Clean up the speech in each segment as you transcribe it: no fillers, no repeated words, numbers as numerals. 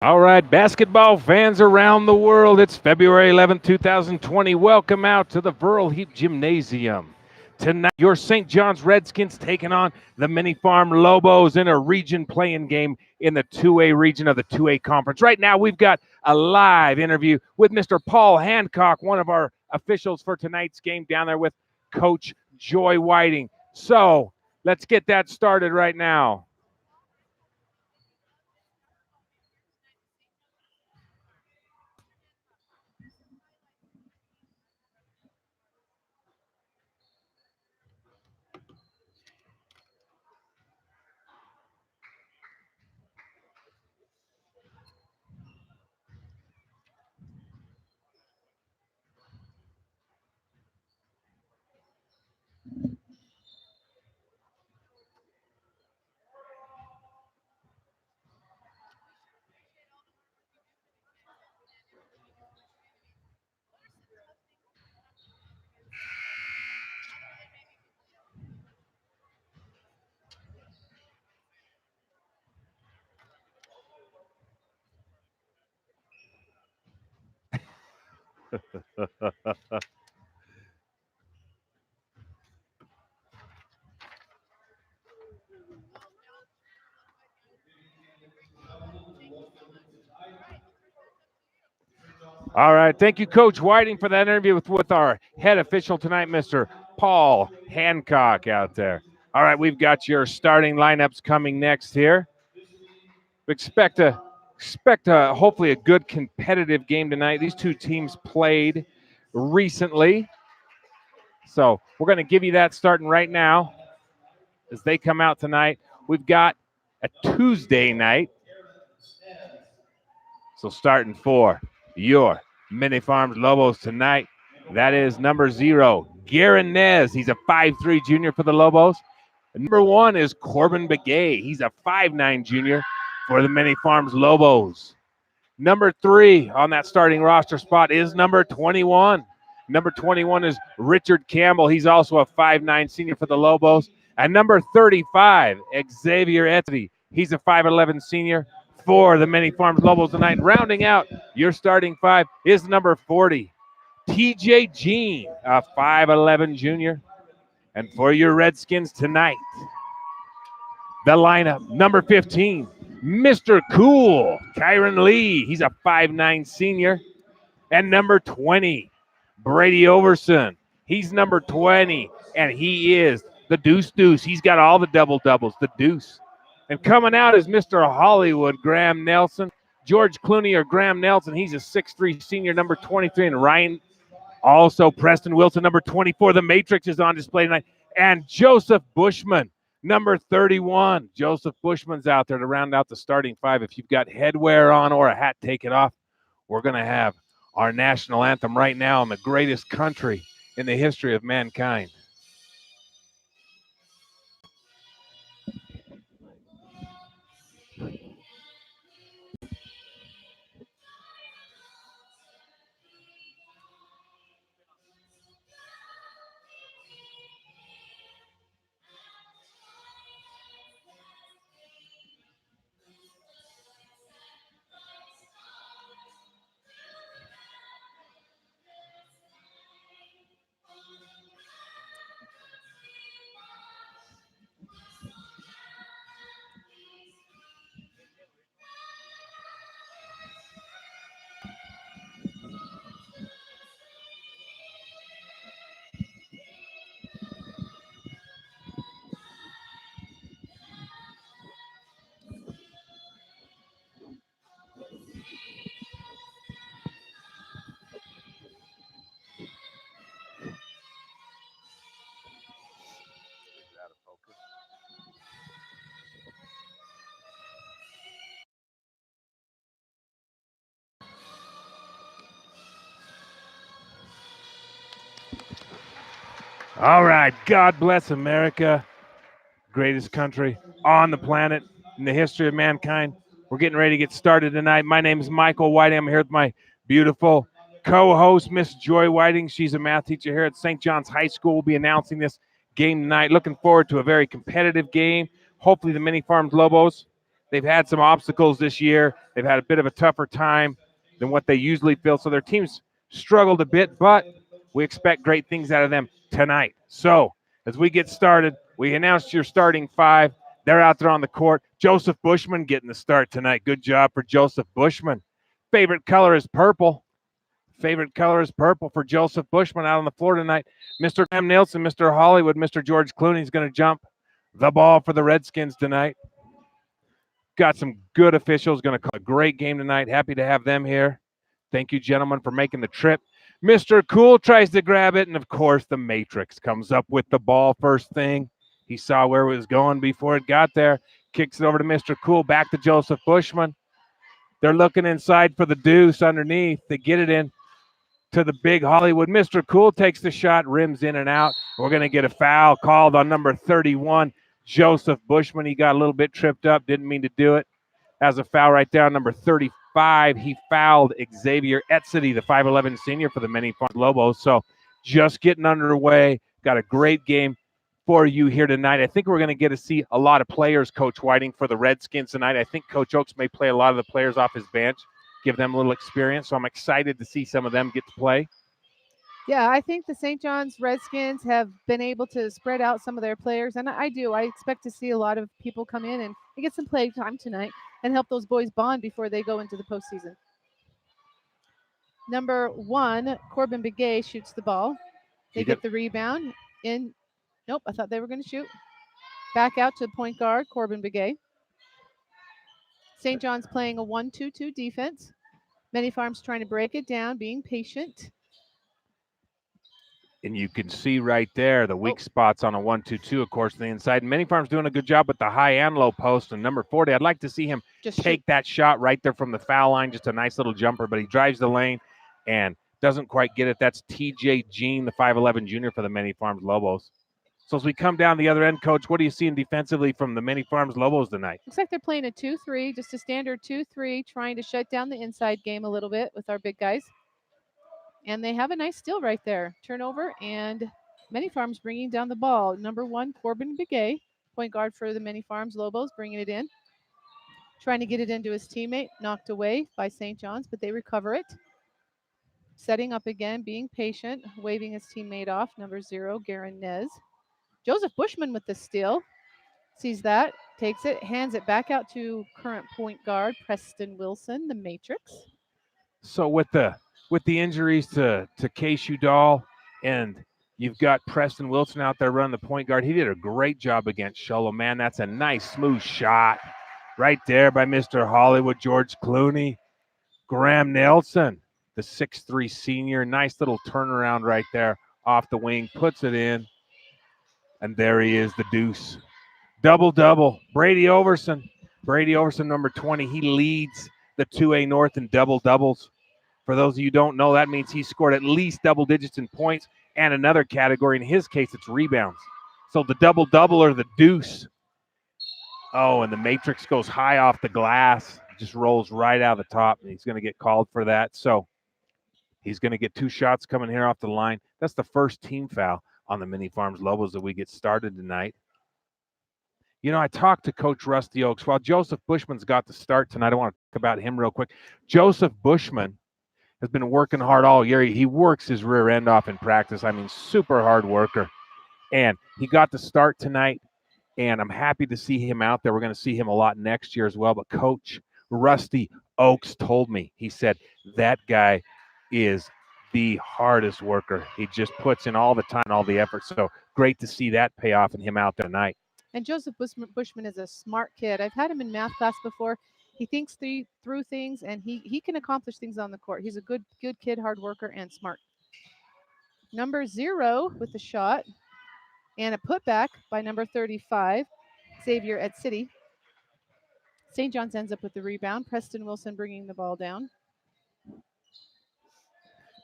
All right, basketball fans around the world, it's February 11th, 2020. Welcome out to the Verl Heap Gymnasium. Tonight, your St. John's Redskins taking on the Mini Farm Lobos in a region playing game in the 2A region of the 2A conference. Right now, we've got a live interview with Mr. Paul Hancock, one of our officials for tonight's game, down there with Coach Joy Whiting. So let's get that started right now. All right. Thank you, Coach Whiting, for that interview with our head official tonight, Mr. Paul Hancock out there. All right, we've got your starting lineups coming next here. We expect a hopefully a good competitive game tonight. These two teams played recently. So we're going to give you that starting right now as they come out tonight. We've got a Tuesday night. So starting for your Mini Farms Lobos tonight, that is number 0, Garen Nez. He's a 5'3 junior for the Lobos. And number 1 is Corbin Begay. He's a 5'9 junior for the Mini Farms Lobos. Number 3 on that starting roster spot is number 21. Number 21 is Richard Campbell. He's also a 5'9 senior for the Lobos. And number 35, Xavier Etsy. He's a 5'11 senior for the Mini Farms Lobos tonight. Rounding out your starting 5 is number 40, TJ Jean, a 5'11 junior. And for your Redskins tonight, the lineup, number 15, Mr. Cool, Kyron Lee. He's a 5'9 senior. And number 20, Brady Overson. He's number 20, and he is the Deuce Deuce. He's got all the double doubles, the Deuce. And coming out is Mr. Hollywood, Graham Nelson. George Clooney or Graham Nelson. He's a 6'3 senior, number 23. And Ryan, also Preston Wilson, number 24. The Matrix is on display tonight. And Joseph Bushman, number 31. Joseph Bushman's out there to round out the starting 5. If you've got headwear on or a hat, take it off. We're going to have our national anthem right now in the greatest country in the history of mankind. All right, God bless America, greatest country on the planet in the history of mankind. We're getting ready to get started tonight. My name is Michael Whiting. I'm here with my beautiful co-host, Miss Joy Whiting. She's a math teacher here at St. John's High School. We'll be announcing this game tonight. Looking forward to a very competitive game. Hopefully the Mini Farms Lobos, they've had some obstacles this year. They've had a bit of a tougher time than what they usually feel. So their team's struggled a bit, but we expect great things out of them tonight. So as we get started, we announced your starting five. They're out there on the court. Joseph Bushman getting the start tonight. Good job for Joseph Bushman. Favorite color is purple. Favorite color is purple for Joseph Bushman out on the floor tonight. Mr. Graham Nielsen, Mr. Hollywood, Mr. George Clooney is going to jump the ball for the Redskins tonight. Got some good officials, going to call a great game tonight. Happy to have them here. Thank you, gentlemen, for making the trip. Mr. Cool tries to grab it, and of course, the Matrix comes up with the ball first thing. He saw where it was going before it got there. Kicks it over to Mr. Cool, back to Joseph Bushman. They're looking inside for the deuce underneath. They get it in to the big Hollywood. Mr. Cool takes the shot, rims in and out. We're going to get a foul called on number 31, Joseph Bushman. He got a little bit tripped up, didn't mean to do it. Has a foul right down, number 35. He fouled Xavier Etzity, the 5'11 senior for the Many Farms Lobos. So just getting underway. Got a great game for you here tonight. I think we're going to get to see a lot of players, Coach Whiting, for the Redskins tonight. I think Coach Oaks may play a lot of the players off his bench, give them a little experience. So I'm excited to see some of them get to play. Yeah, I think the St. John's Redskins have been able to spread out some of their players, and I do. I expect to see a lot of people come in and get some play time tonight and help those boys bond before they go into the postseason. Number 1, Corbin Begay shoots the ball. They get the rebound in. Nope, I thought they were going to shoot. Back out to point guard, Corbin Begay. St. John's playing a 1-2-2 defense. Many Farms trying to break it down, being patient. And you can see right there the weak spots on a 1-2-2, of course, on the inside. Many Farms doing a good job with the high and low post. And number 40, I'd like to see him just take that shot right there from the foul line. Just a nice little jumper, but he drives the lane and doesn't quite get it. That's TJ Jean, the 5'11 junior for the Many Farms Lobos. So as we come down the other end, Coach, what are you seeing defensively from the Many Farms Lobos tonight? Looks like they're playing a 2-3, just a standard 2-3, trying to shut down the inside game a little bit with our big guys. And they have a nice steal right there. Turnover, and Many Farms bringing down the ball. Number 1, Corbin Begay, point guard for the Many Farms Lobos, bringing it in. Trying to get it into his teammate, knocked away by St. John's, but they recover it. Setting up again, being patient, waving his teammate off. Number 0, Garen Nez. Joseph Bushman with the steal. Sees that, takes it, hands it back out to current point guard, Preston Wilson, the Matrix. So with the injuries to Case Udall, and you've got Preston Wilson out there running the point guard. He did a great job against Sholo. Man, that's a nice, smooth shot right there by Mr. Hollywood, George Clooney. Graham Nelson, the 6'3 senior. Nice little turnaround right there off the wing. Puts it in. And there he is, the deuce. Double-double. Brady Overson. Brady Overson, number 20. He leads the 2A North in double-doubles. For those of you who don't know, that means he scored at least double digits in points and another category. In his case, it's rebounds. So the double-double or the deuce. Oh, and the Matrix goes high off the glass. Just rolls right out of the top, and he's going to get called for that. So he's going to get 2 shots coming here off the line. That's the first team foul on the Many Farms Lobos that we get started tonight. You know, I talked to Coach Rusty Oaks. While Joseph Bushman's got the start tonight, I want to talk about him real quick. Joseph Bushman has been working hard all year. He works his rear end off in practice. I mean, super hard worker. And he got the start tonight, and I'm happy to see him out there. We're going to see him a lot next year as well. But Coach Rusty Oaks told me, he said, that guy is the hardest worker. He just puts in all the time, all the effort. So great to see that pay off in him out there tonight. And Joseph Bushman is a smart kid. I've had him in math class before. He thinks through things, and he can accomplish things on the court. He's a good kid, hard worker, and smart. Number 0 with the shot, and a putback by number 35, Xavier Etzity. St. John's ends up with the rebound. Preston Wilson bringing the ball down.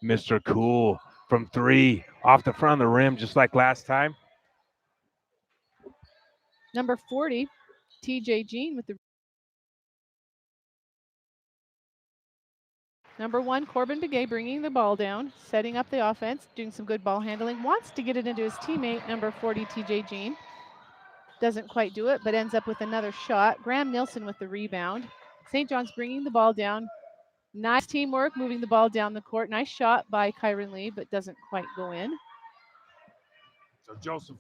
Mr. Cool from 3, off the front of the rim, just like last time. Number 40, TJ Jean with the Number 1, Corbin Begay bringing the ball down, setting up the offense, doing some good ball handling, wants to get it into his teammate, number 40, TJ Jean. Doesn't quite do it, but ends up with another shot. Graham Nilsson with the rebound. St. John's bringing the ball down. Nice teamwork, moving the ball down the court. Nice shot by Kyron Lee, but doesn't quite go in. So Joseph,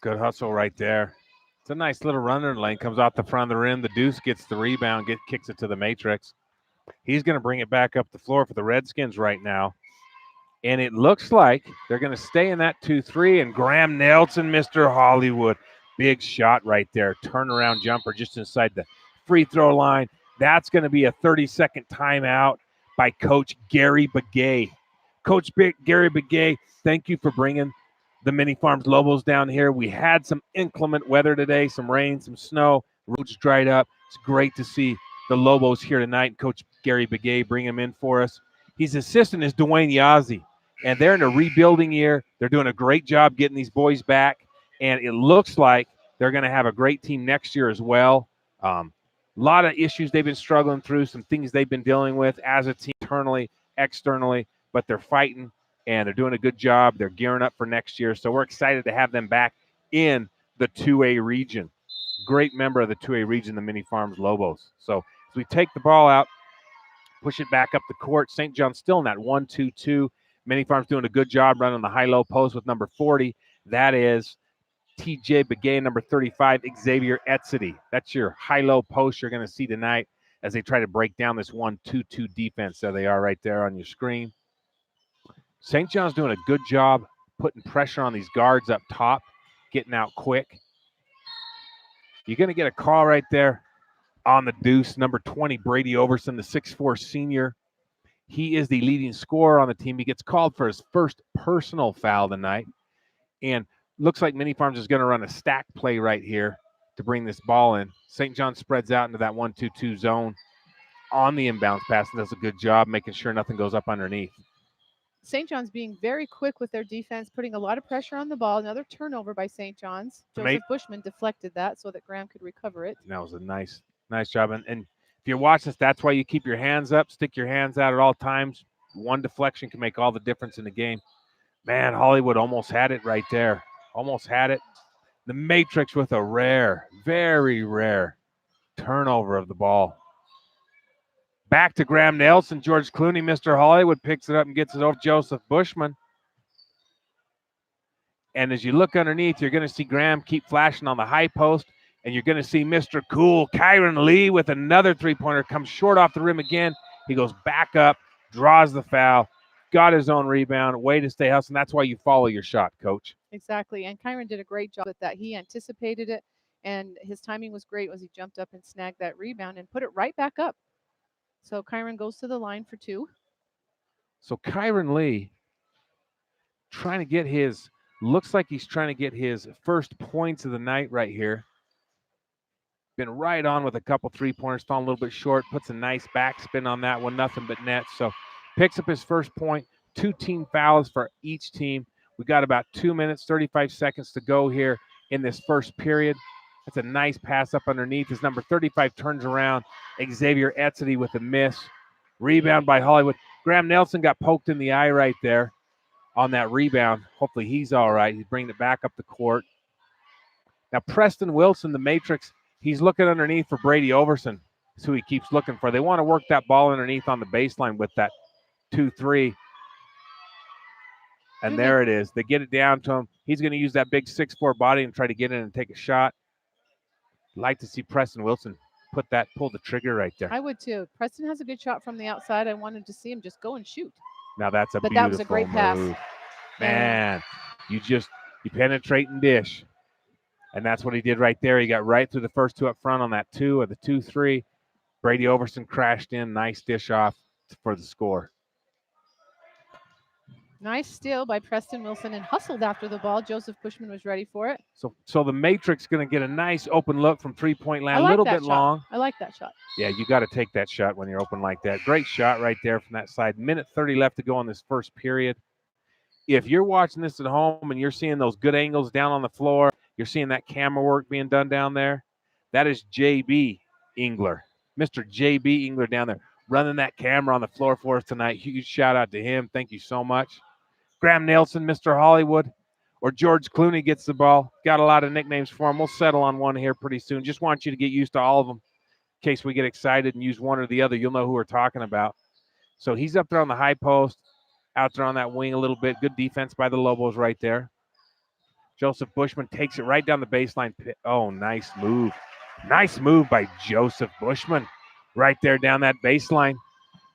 good hustle right there. It's a nice little runner lane. Comes out the front of the rim. The Deuce gets the rebound, kicks it to the Matrix. He's going to bring it back up the floor for the Redskins right now. And it looks like they're going to stay in that 2-3. And Graham Nelson, Mr. Hollywood, big shot right there. Turnaround jumper just inside the free throw line. That's going to be a 30-second timeout by Coach Gary Begay. Coach Gary Begay, thank you for bringing the Mini Farms Lobos down here. We had some inclement weather today, some rain, some snow. Roads dried up. It's great to see the Lobos here tonight. Coach Gary Begay bring him in for us. His assistant is Dwayne Yazzie, and they're in a rebuilding year. They're doing a great job getting these boys back, and it looks like they're going to have a great team next year as well. A lot of issues they've been struggling through, some things they've been dealing with as a team, internally, externally, but they're fighting, and they're doing a good job. They're gearing up for next year, so we're excited to have them back in the 2A region. Great member of the 2A region, the Mini Farms Lobos. So as we take the ball out, push it back up the court, St. John's still in that 1-2-2. Mini Farms doing a good job running the high-low post with number 40. That is TJ Begay, number 35, Xavier Etzedy. That's your high-low post you're going to see tonight as they try to break down this 1-2-2 defense. There they are right there on your screen. St. John's doing a good job putting pressure on these guards up top, getting out quick. You're going to get a call right there on the Deuce, number 20, Brady Overson, the 6'4 senior. He is the leading scorer on the team. He gets called for his first personal foul tonight. And looks like Mini Farms is going to run a stack play right here to bring this ball in. St. John spreads out into that 1-2-2 zone on the inbounds pass and does a good job making sure nothing goes up underneath. St. John's being very quick with their defense, putting a lot of pressure on the ball. Another turnover by St. John's. Joseph Bushman deflected that so that Graham could recover it. That was a nice job. And if you're watching this, that's why you keep your hands up, stick your hands out at all times. One deflection can make all the difference in the game. Man, Hollywood almost had it right there. Almost had it. The Matrix with a rare, very rare turnover of the ball. Back to Graham Nelson. George Clooney, Mr. Hollywood, picks it up and gets it over Joseph Bushman. And as you look underneath, you're going to see Graham keep flashing on the high post, and you're going to see Mr. Cool, Kyron Lee, with another three-pointer, comes short off the rim again. He goes back up, draws the foul, got his own rebound, way to stay hustling. That's why you follow your shot, Coach. Exactly, and Kyron did a great job at that. He anticipated it, and his timing was great as he jumped up and snagged that rebound and put it right back up. So Kyron goes to the line for two. So Kyron Lee trying to get his, looks like he's trying to get his first points of the night right here. Been right on with a couple three-pointers, falling a little bit short, puts a nice backspin on that one, nothing but net. So picks up his first point, 2 team fouls for each team. We got about 2 minutes, 35 seconds to go here in this first period. That's a nice pass up underneath. His number 35 turns around. Xavier Etzedy with a miss. Rebound by Hollywood. Graham Nelson got poked in the eye right there on that rebound. Hopefully he's all right. He's bringing it back up the court. Now Preston Wilson, the Matrix, he's looking underneath for Brady Overson. That's who he keeps looking for. They want to work that ball underneath on the baseline with that 2-3. And there it is. They get it down to him. He's going to use that big 6'4 body and try to get in and take a shot. Like to see Preston Wilson pull the trigger right there. I would too. Preston has a good shot from the outside. I wanted to see him just go and shoot. Now that's a but beautiful that was a great pass. move. Man, you penetrate and dish. And that's what he did right there. He got right through the first two up front on that 2 or the 2-3. Brady Overson crashed in. Nice dish off for the score. Nice steal by Preston Wilson and hustled after the ball. Joseph Bushman was ready for it. So the Matrix going to get a nice open look from three-point land. A little bit long. I like that shot. Yeah, you got to take that shot when you're open like that. Great shot right there from that side. Minute 30 left to go in this first period. If you're watching this at home and you're seeing those good angles down on the floor, you're seeing that camera work being done down there, that is J.B. Engler. Mr. J.B. Engler down there running that camera on the floor for us tonight. Huge shout out to him. Thank you so much. Graham Nelson, Mr. Hollywood, or George Clooney gets the ball. Got a lot of nicknames for him. We'll settle on one here pretty soon. Just want you to get used to all of them in case we get excited and use one or the other. You'll know who we're talking about. So he's up there on the high post, out there on that wing a little bit. Good defense by the Lobos right there. Joseph Bushman takes it right down the baseline. Oh, nice move. Nice move by Joseph Bushman right there down that baseline.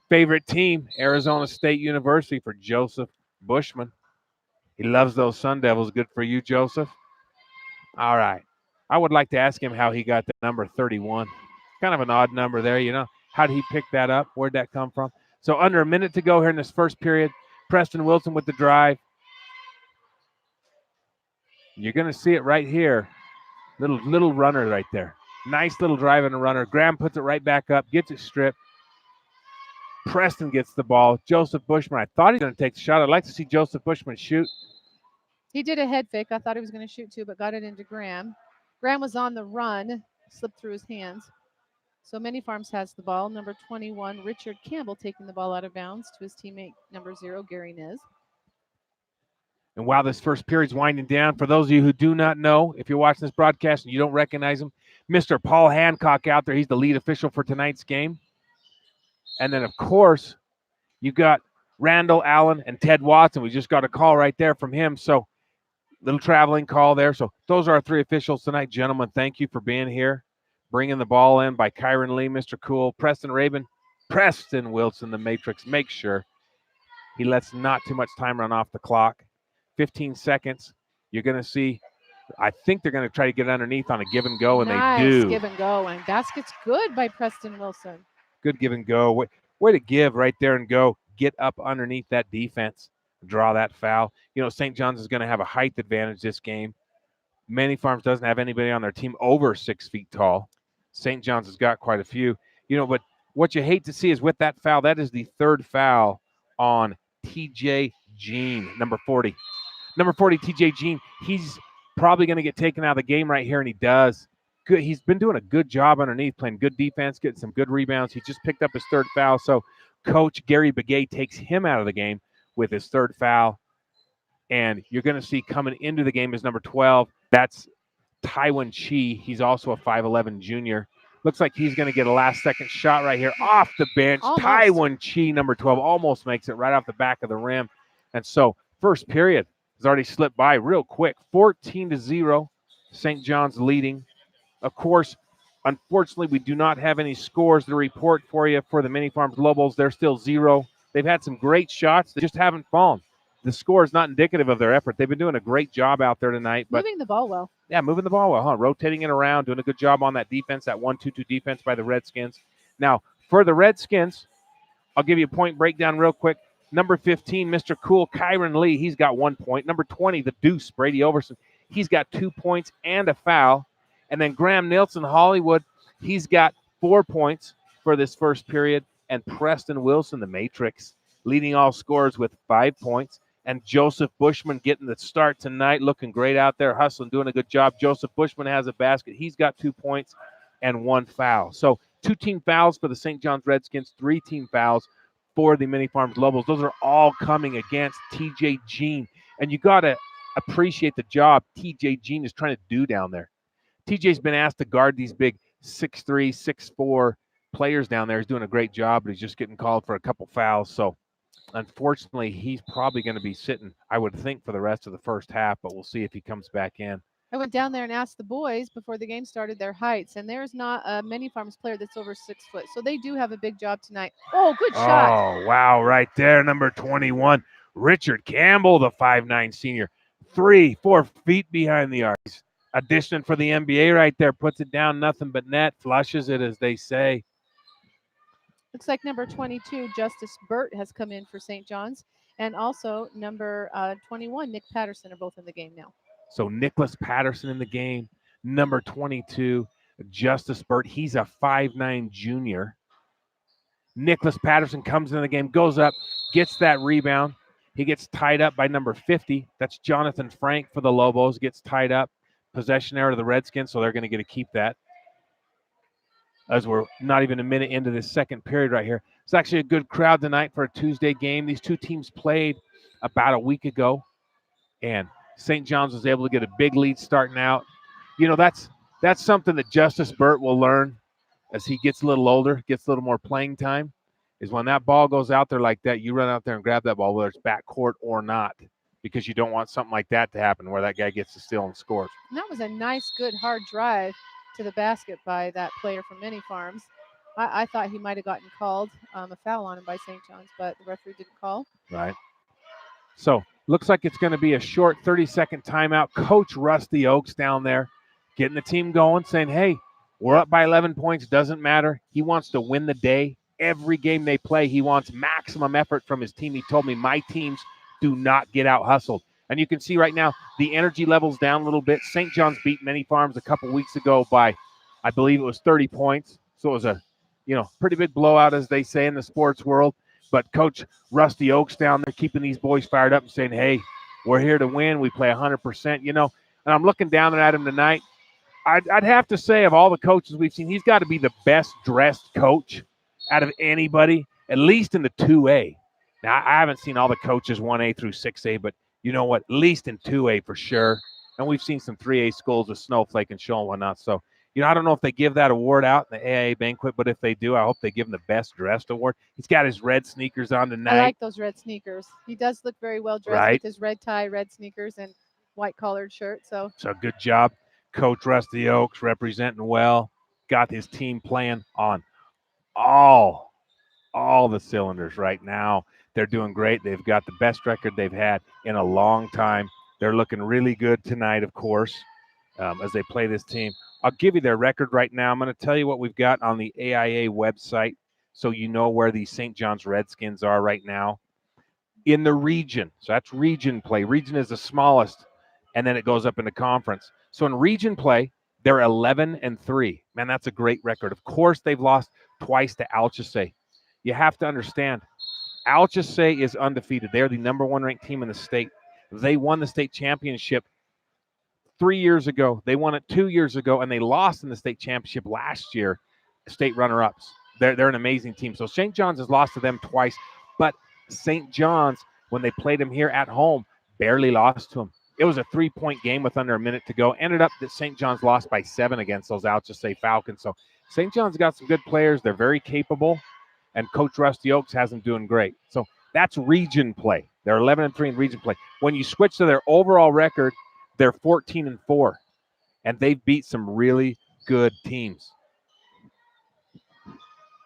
Favorite team, Arizona State University for Joseph Bushman. He loves those Sun Devils. Good for you, Joseph. All right. I would like to ask him how he got the number 31. Kind of an odd number there, you know. How did he pick that up? Where'd that come from? So under a minute to go here in this first period. Preston Wilson with the drive. You're going to see it right here. Little runner right there. Nice little drive and a runner. Graham puts it right back up, gets it stripped. Preston gets the ball. Joseph Bushman, I thought he was going to take the shot. I'd like to see Joseph Bushman shoot. He did a head fake. I thought he was going to shoot too, but got it into Graham. Graham was on the run, slipped through his hands. So Many Farms has the ball. Number 21, Richard Campbell, taking the ball out of bounds to his teammate, number 0, Gary Nez. And while this first period's winding down, for those of you who do not know, if you're watching this broadcast and you don't recognize him, Mr. Paul Hancock out there. He's the lead official for tonight's game. And then, of course, you got Randall Allen and Ted Watson. We just got a call right there from him. So, little traveling call there. So, those are our three officials tonight. Gentlemen, thank you for being here. Bringing the ball in by Kyron Lee, Mr. Cool, Preston Rabin, Preston Wilson, the Matrix. Make sure he lets not too much time run off the clock. 15 seconds. You're going to see, I think they're going to try to get underneath on a give and go, and nice they do. Give and go. And basket's good by Preston Wilson. Good give and go. Way to give right there and go. Get up underneath that defense. Draw that foul. You know, St. John's is going to have a height advantage this game. Many Farms doesn't have anybody on their team over 6 feet tall. St. John's has got quite a few. You know, but what you hate to see is with that foul, that is the third foul on TJ Jean, number 40. Number 40, TJ Jean, he's probably going to get taken out of the game right here, and he does. Good. He's been doing a good job underneath, playing good defense, getting some good rebounds. He just picked up his third foul, so Coach Gary Begay takes him out of the game with his third foul. And you're going to see coming into the game is number 12. That's Taiwan Chi. He's also a 5'11 junior. Looks like he's going to get a last-second shot right here off the bench. Almost. Taiwan Chi, number 12, almost makes it right off the back of the rim. And so first period has already slipped by real quick. 14-0, St. John's leading. Of course, unfortunately, we do not have any scores to report for you for the Many Farms Lobos. They're still 0. They've had some great shots. They just haven't fallen. The score is not indicative of their effort. They've been doing a great job out there tonight. But moving the ball well. Yeah, moving the ball well, huh? Rotating it around, doing a good job on that defense, that 1-2-2 defense by the Redskins. Now, for the Redskins, I'll give you a point breakdown real quick. Number 15, Mr. Cool, Kyron Lee, he's got 1 point. Number 20, the Deuce, Brady Overson, he's got 2 points and a foul. And then Graham Nielsen, Hollywood, he's got 4 points for this first period. And Preston Wilson, the Matrix, leading all scorers with 5 points. And Joseph Bushman getting the start tonight, looking great out there, hustling, doing a good job. Joseph Bushman has a basket. He's got 2 points and 1 foul. So 2 team fouls for the St. John's Redskins, 3 team fouls for the Many Farms Lobos. Those are all coming against TJ Jean. And you got to appreciate the job TJ Jean is trying to do down there. TJ's been asked to guard these big 6'3", 6'4" players down there. He's doing a great job, but he's just getting called for a couple fouls. So unfortunately, he's probably going to be sitting, I would think, for the rest of the first half, but we'll see if he comes back in. I went down there and asked the boys before the game started their heights, and there's not a Many Farms player that's over 6 foot. So they do have a big job tonight. Oh, good shot. Oh, wow, right there, number 21, Richard Campbell, the 5'9" senior. 3-4 feet behind the arc. Addition for the NBA right there, puts it down, nothing but net, flushes it, as they say. Looks like number 22, Justice Burt, has come in for St. John's. And also number 21, Nick Patterson, are both in the game now. So Nicholas Patterson in the game. Number 22, Justice Burt. He's a 5'9" junior. Nicholas Patterson comes in the game, goes up, gets that rebound. He gets tied up by number 50. That's Jonathan Frank for the Lobos. Gets tied up. Possession error to the Redskins, so they're going to get to keep that. As we're not even a minute into this second period right here. It's actually a good crowd tonight for a Tuesday game. These two teams played about a week ago, and St. John's was able to get a big lead starting out. You know, that's something that Justice Burt will learn as he gets a little older, gets a little more playing time, is when that ball goes out there like that, you run out there and grab that ball, whether it's backcourt or not, because you don't want something like that to happen where that guy gets the steal and scores. And that was a nice, good, hard drive to the basket by that player from Many Farms. I thought he might have gotten called a foul on him by St. John's, but the referee didn't call. Right. So looks like it's going to be a short 30-second timeout. Coach Rusty Oaks down there getting the team going, saying, hey, we're up by 11 points. Doesn't matter. He wants to win the day. Every game they play, he wants maximum effort from his team. He told me my teams do not get out hustled. And you can see right now the energy level's down a little bit. St. John's beat Many Farms a couple weeks ago by, I believe it was 30 points. So it was a, pretty big blowout, as they say in the sports world. But Coach Rusty Oaks down there keeping these boys fired up and saying, hey, we're here to win. We play 100%, And I'm looking down at him tonight. I'd have to say, of all the coaches we've seen, he's got to be the best dressed coach out of anybody, at least in the 2A. Now, I haven't seen all the coaches 1A through 6A, but you know what? At least in 2A for sure. And we've seen some 3A schools with Snowflake and Show and whatnot. So, I don't know if they give that award out in the AIA banquet, but if they do, I hope they give him the best dressed award. He's got his red sneakers on tonight. I like those red sneakers. He does look very well dressed with his red tie, red sneakers, and white collared shirt. So good job. Coach Rusty Oaks representing well. Got his team playing on all the cylinders right now. They're doing great. They've got the best record they've had in a long time. They're looking really good tonight, of course, as they play this team. I'll give you their record right now. I'm going to tell you what we've got on the AIA website so you know where the St. John's Redskins are right now. In the region, so that's region play. Region is the smallest, and then it goes up into conference. So in region play, they're 11-3. Man, that's a great record. Of course, they've lost twice to Alchesay. You have to understand, Alchesay is undefeated. They're the number 1 ranked team in the state. They won the state championship 3 years ago. They won it 2 years ago, and they lost in the state championship last year, state runner-ups. They're an amazing team. So St. John's has lost to them twice, but St. John's, when they played them here at home, barely lost to them. It was a 3-point game with under a minute to go. Ended up that St. John's lost by 7 against those Alchesay Falcons. So St. John's got some good players. They're very capable, and Coach Rusty Oaks has them doing great. So that's region play. They're 11-3 in region play. When you switch to their overall record, they're 14-4, and they've beat some really good teams.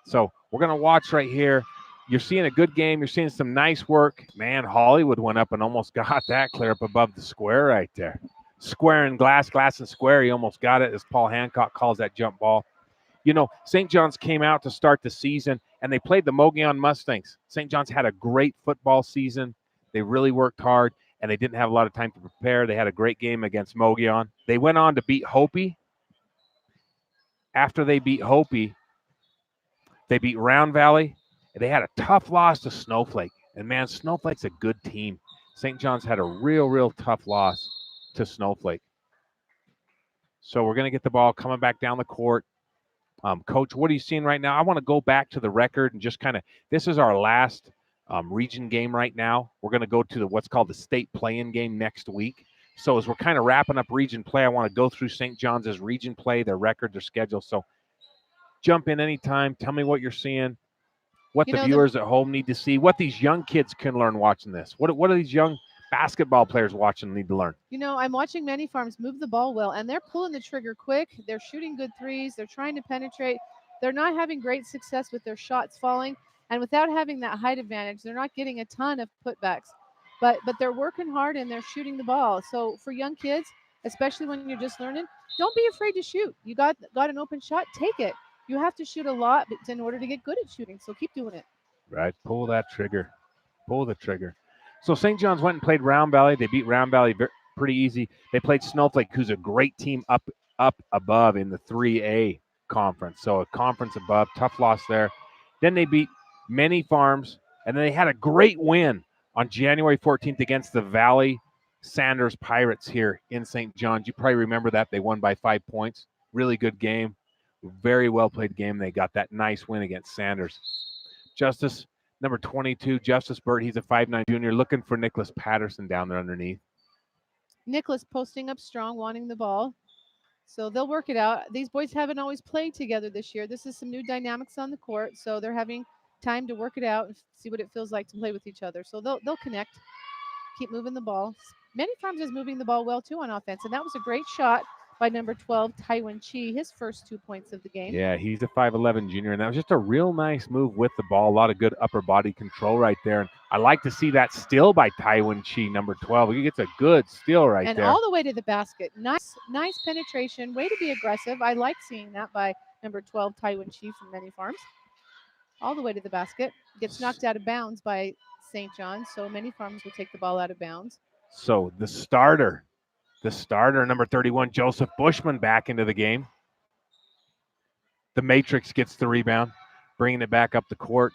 So we're going to watch right here. You're seeing a good game. You're seeing some nice work. Man, Hollywood went up and almost got that clear up above the square right there. Square and glass and square. He almost got it as Paul Hancock calls that jump ball. St. John's came out to start the season, and they played the Mogollon Mustangs. St. John's had a great football season. They really worked hard, and they didn't have a lot of time to prepare. They had a great game against Mogollon. They went on to beat Hopi. After they beat Hopi, they beat Round Valley. They had a tough loss to Snowflake. And, man, Snowflake's a good team. St. John's had a real tough loss to Snowflake. So we're going to get the ball coming back down the court. Coach, what are you seeing right now? I want to go back to the record and just kind of – this is our last region game right now. We're going to go to what's called the state play-in game next week. So as we're kind of wrapping up region play, I want to go through St. John's region play, their record, their schedule. So jump in anytime. Tell me what you're seeing, what the viewers at home need to see, what these young kids can learn watching this. What are these young basketball players watching need to learn? I'm watching Many Farms move the ball well, and they're pulling the trigger quick. They're shooting good threes. They're trying to penetrate. They're not having great success with their shots falling. And without having that height advantage, they're not getting a ton of putbacks. But they're working hard, and they're shooting the ball. So for young kids, especially when you're just learning, don't be afraid to shoot. You got an open shot, take it. You have to shoot a lot in order to get good at shooting, so keep doing it. Right. Pull that trigger. Pull the trigger. So St. John's went and played Round Valley. They beat Round Valley pretty easy. They played Snowflake, who's a great team up above in the 3A conference. So a conference above, tough loss there. Then they beat Many Farms, and then they had a great win on January 14th against the Valley Sanders Pirates here in St. John's. You probably remember that. They won by 5 points. Really good game. Very well played game. They got that nice win against Sanders. Justice, number 22, Justice Burt. He's a 5'9" junior, looking for Nicholas Patterson down there underneath. Nicholas posting up strong, wanting the ball. So they'll work it out. These boys haven't always played together this year. This is some new dynamics on the court, so they're having time to work it out and see what it feels like to play with each other. So they'll connect, keep moving the ball. Many Farms is moving the ball well too on offense, and that was a great shot by number 12, Taiwan Chi, his first 2 points of the game. Yeah, he's a 5'11 junior, and that was just a real nice move with the ball. A lot of good upper body control right there. And I like to see that steal by Taiwan Chi, number 12. He gets a good steal right and there. all the way to the basket. Nice penetration. Way to be aggressive. I like seeing that by number 12, Taiwan Chi from Many Farms. All the way to the basket. Gets knocked out of bounds by St. John's, so Many Farms will take the ball out of bounds. So the starter, number 31, Joseph Bushman, back into the game. The Matrix gets the rebound, bringing it back up the court.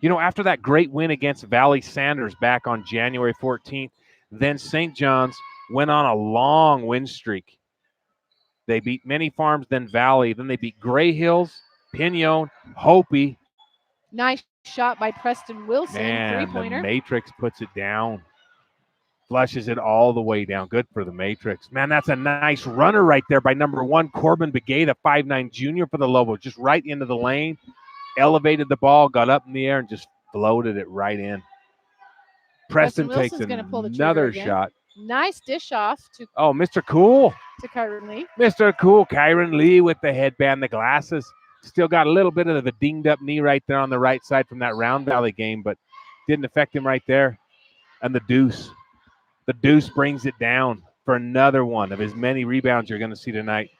You know, after that great win against Valley Sanders back on January 14th, then St. John's went on a long win streak. They beat Many Farms, then Valley. Then they beat Gray Hills, Pinon, Hopi. Nice shot by Preston Wilson, Man, three-pointer. the Matrix puts it down. Flushes it all the way down. Good for the Matrix. Man, that's a nice runner right there by number 1, Corbin Begay, the 5'9 junior for the Lobos. Just right into the lane. Elevated the ball, got up in the air, and just floated it right in. Preston takes another shot. Nice dish off to Mr. Cool. To Kyron Lee. Mr. Cool, Kyron Lee with the headband, the glasses. Still got a little bit of a dinged up knee right there on the right side from that Round Valley game, but didn't affect him right there. And the deuce. The deuce brings it down for another one of his many rebounds you're going to see tonight.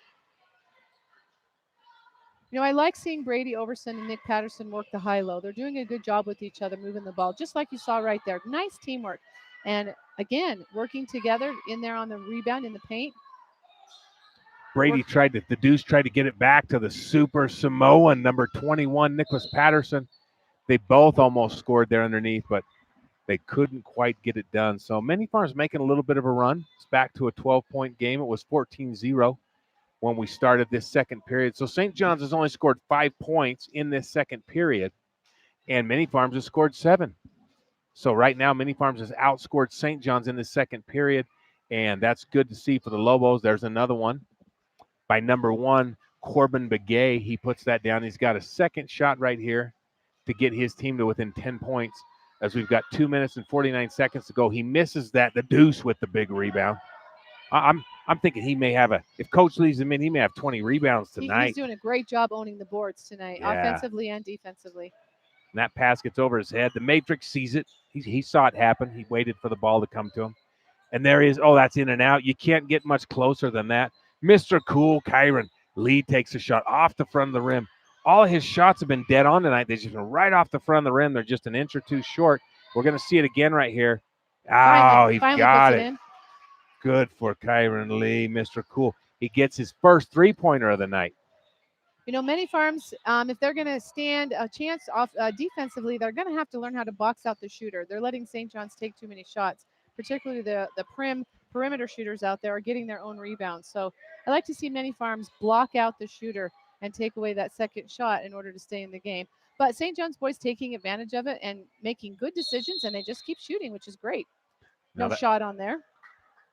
You know, I like seeing Brady Overson and Nick Patterson work the high-low. They're doing a good job with each other, moving the ball, just like you saw right there. Nice teamwork. And, again, working together in there on the rebound in the paint. The deuce tried to get it back to the Super Samoan, number 21, Nicholas Patterson. They both almost scored there underneath, but they couldn't quite get it done. So Many Farms making a little bit of a run. It's back to a 12-point game. It was 14-0 when we started this second period. So St. John's has only scored 5 points in this second period, and Many Farms has scored 7. So right now, Many Farms has outscored St. John's in the second period, and that's good to see for the Lobos. There's another one by number 1, Corbin Begay. He puts that down. He's got a second shot right here to get his team to within 10 points as we've got 2 minutes and 49 seconds to go. He misses that, the deuce with the big rebound. I'm thinking he may have if Coach leaves him in, he may have 20 rebounds tonight. He's doing a great job owning the boards tonight, offensively and defensively. And that pass gets over his head. The Matrix sees it. He saw it happen. He waited for the ball to come to him. And there he is. That's in and out. You can't get much closer than that. Mr. Cool, Kyron Lee takes a shot off the front of the rim. All his shots have been dead on tonight. They've just been right off the front of the rim. They're just an inch or two short. We're going to see it again right here. He got it. Good for Kyron Lee, Mr. Cool. He gets his first three-pointer of the night. You know, Many Farms, if they're going to stand a chance off defensively, they're going to have to learn how to box out the shooter. They're letting St. John's take too many shots, particularly the perimeter shooters out there are getting their own rebounds. So I like to see Many Farms block out the shooter and take away that second shot in order to stay in the game. But St. John's boys taking advantage of it and making good decisions, and they just keep shooting, which is great. No shot on there.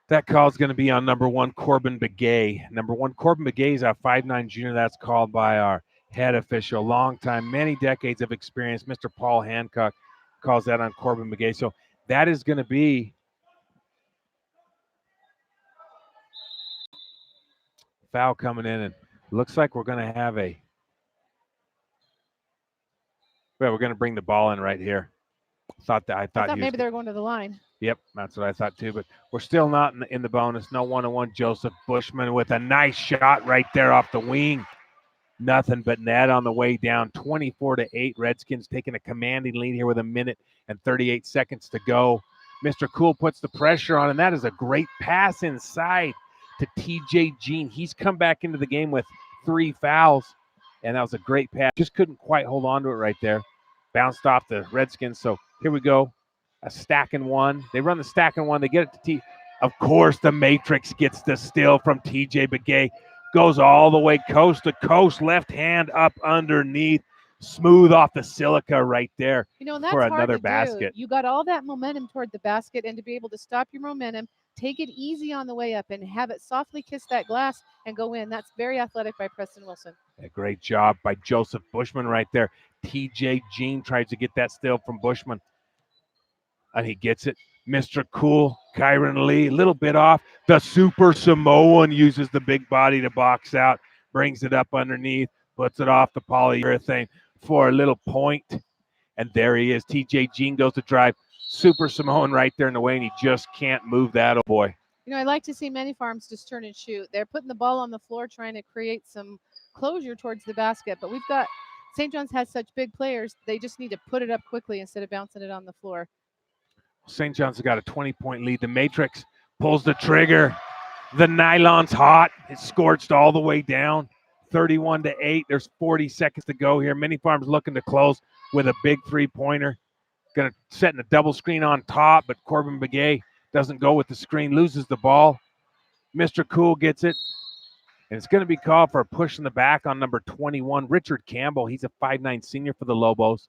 That call is going to be on number 1, Corbin Begay. Number 1, Corbin Begay is our 5'9 junior. That's called by our head official, long time, many decades of experience. Mr. Paul Hancock calls that on Corbin Begay. So that is going to be foul coming in, and looks like we're going to have we're going to bring the ball in right here. I thought maybe they were going to the line. Yep, that's what I thought too, but we're still not in the bonus. No 1-on-1. Joseph Bushman with a nice shot right there off the wing. Nothing but net on the way down. 24-8. Redskins taking a commanding lead here with 1 minute and 38 seconds to go. Mr. Cool puts the pressure on, and that is a great pass inside to TJ Jean. He's come back into the game with 3 fouls, and that was a great pass. Just couldn't quite hold on to it right there. Bounced off the Redskins. So here we go. A stack and one. They run the stack and one. They get it to T. Of course, the Matrix gets the steal from TJ Begay. Goes all the way coast to coast. Left hand up underneath. Smooth off the silica right there, you know, and that's for hard another to basket. You got all that momentum toward the basket, and to be able to stop your momentum, take it easy on the way up and have it softly kiss that glass and go in. That's very athletic by Preston Wilson. A great job by Joseph Bushman right there. TJ Jean tries to get that steal from Bushman, and he gets it. Mr. Cool, Kyron Lee, a little bit off. The Super Samoan uses the big body to box out, brings it up underneath, puts it off the polyurethane for a little point. And there he is. TJ Jean goes to drive. Super Samoan right there in the way, and he just can't move that, oh boy. You know, I like to see many farms just turn and shoot. They're putting the ball on the floor trying to create some closure towards the basket. But we've got St. John's has such big players, they just need to put it up quickly instead of bouncing it on the floor. St. John's has got a 20-point lead. The Matrix pulls the trigger. The nylon's hot. It's scorched all the way down. 31-8. There's 40 seconds to go here. Many Farms looking to close with a big three-pointer. Going to set in a double screen on top, but Corbin Begay doesn't go with the screen, loses the ball. Mr. Cool gets it. And it's going to be called for a push in the back on number 21, Richard Campbell. He's a 5'9" senior for the Lobos.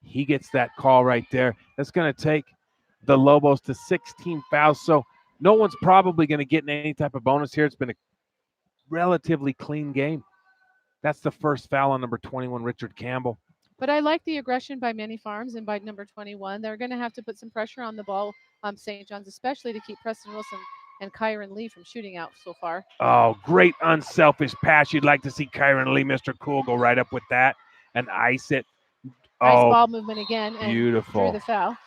He gets that call right there. That's going to take the Lobos to 16 fouls. So no one's probably going to get any type of bonus here. It's been a relatively clean game. That's the first foul on number 21, Richard Campbell. But I like the aggression by Many Farms and by number 21. They're going to have to put some pressure on the ball, St. John's, especially to keep Preston Wilson and Kyron Lee from shooting out so far. Oh, great unselfish pass. You'd like to see Kyron Lee, Mr. Cool, go right up with that and ice it. Nice ball movement again. And beautiful. Drew the foul.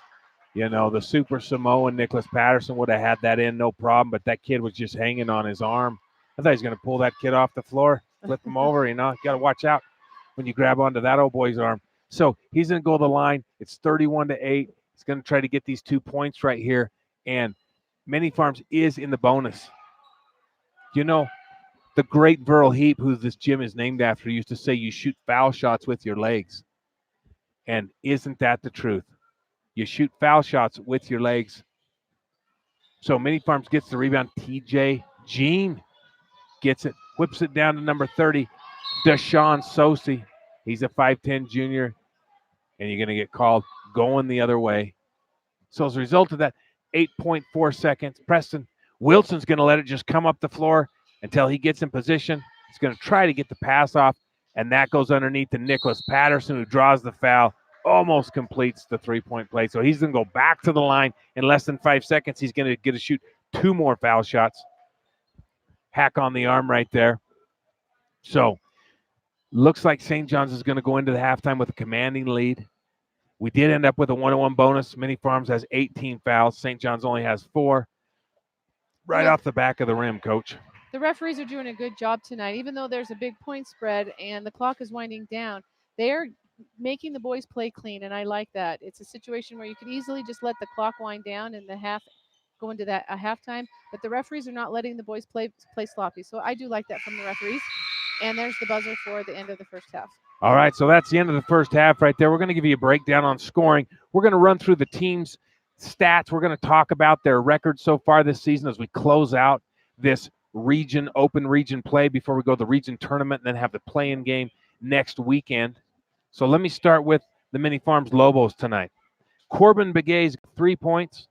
You know, the Super Samoan Nicholas Patterson would have had that in, no problem, but that kid was just hanging on his arm. I thought he was going to pull that kid off the floor, flip him over. You know, you got to watch out when you grab onto that old boy's arm. So he's going to go to the line. It's 31-8. He's going to try to get these 2 points right here. And Many Farms is in the bonus. You know, the great Verl Heap, who this gym is named after, used to say you shoot foul shots with your legs. And isn't that the truth? You shoot foul shots with your legs. So Many Farms gets the rebound. TJ Jean gets it, whips it down to number 30, Deshaun Sosi. He's a 5'10" junior, and you're going to get called going the other way. So as a result of that, 8.4 seconds. Preston Wilson's going to let it just come up the floor until he gets in position. He's going to try to get the pass off, and that goes underneath to Nicholas Patterson, who draws the foul, almost completes the three-point play. So he's going to go back to the line in less than 5 seconds. He's going to get to shoot 2 more foul shots. Hack on the arm right there. So looks like St. John's is going to go into the halftime with a commanding lead. We did end up with a 1-on-1 bonus. Many Farms has 18 fouls. St. John's only has 4. Right off the back of the rim, Coach. The referees are doing a good job tonight. Even though there's a big point spread and the clock is winding down, they are making the boys play clean, and I like that. It's a situation where you could easily just let the clock wind down and the half go into that halftime, but the referees are not letting the boys play sloppy. So I do like that from the referees. And there's the buzzer for the end of the first half. All right, so that's the end of the first half right there. We're going to give you a breakdown on scoring. We're going to run through the team's stats. We're going to talk about their record so far this season as we close out this open region play before we go to the region tournament and then have the play-in game next weekend. So let me start with the Many Farms Lobos tonight. Corbin Begay's 3 points.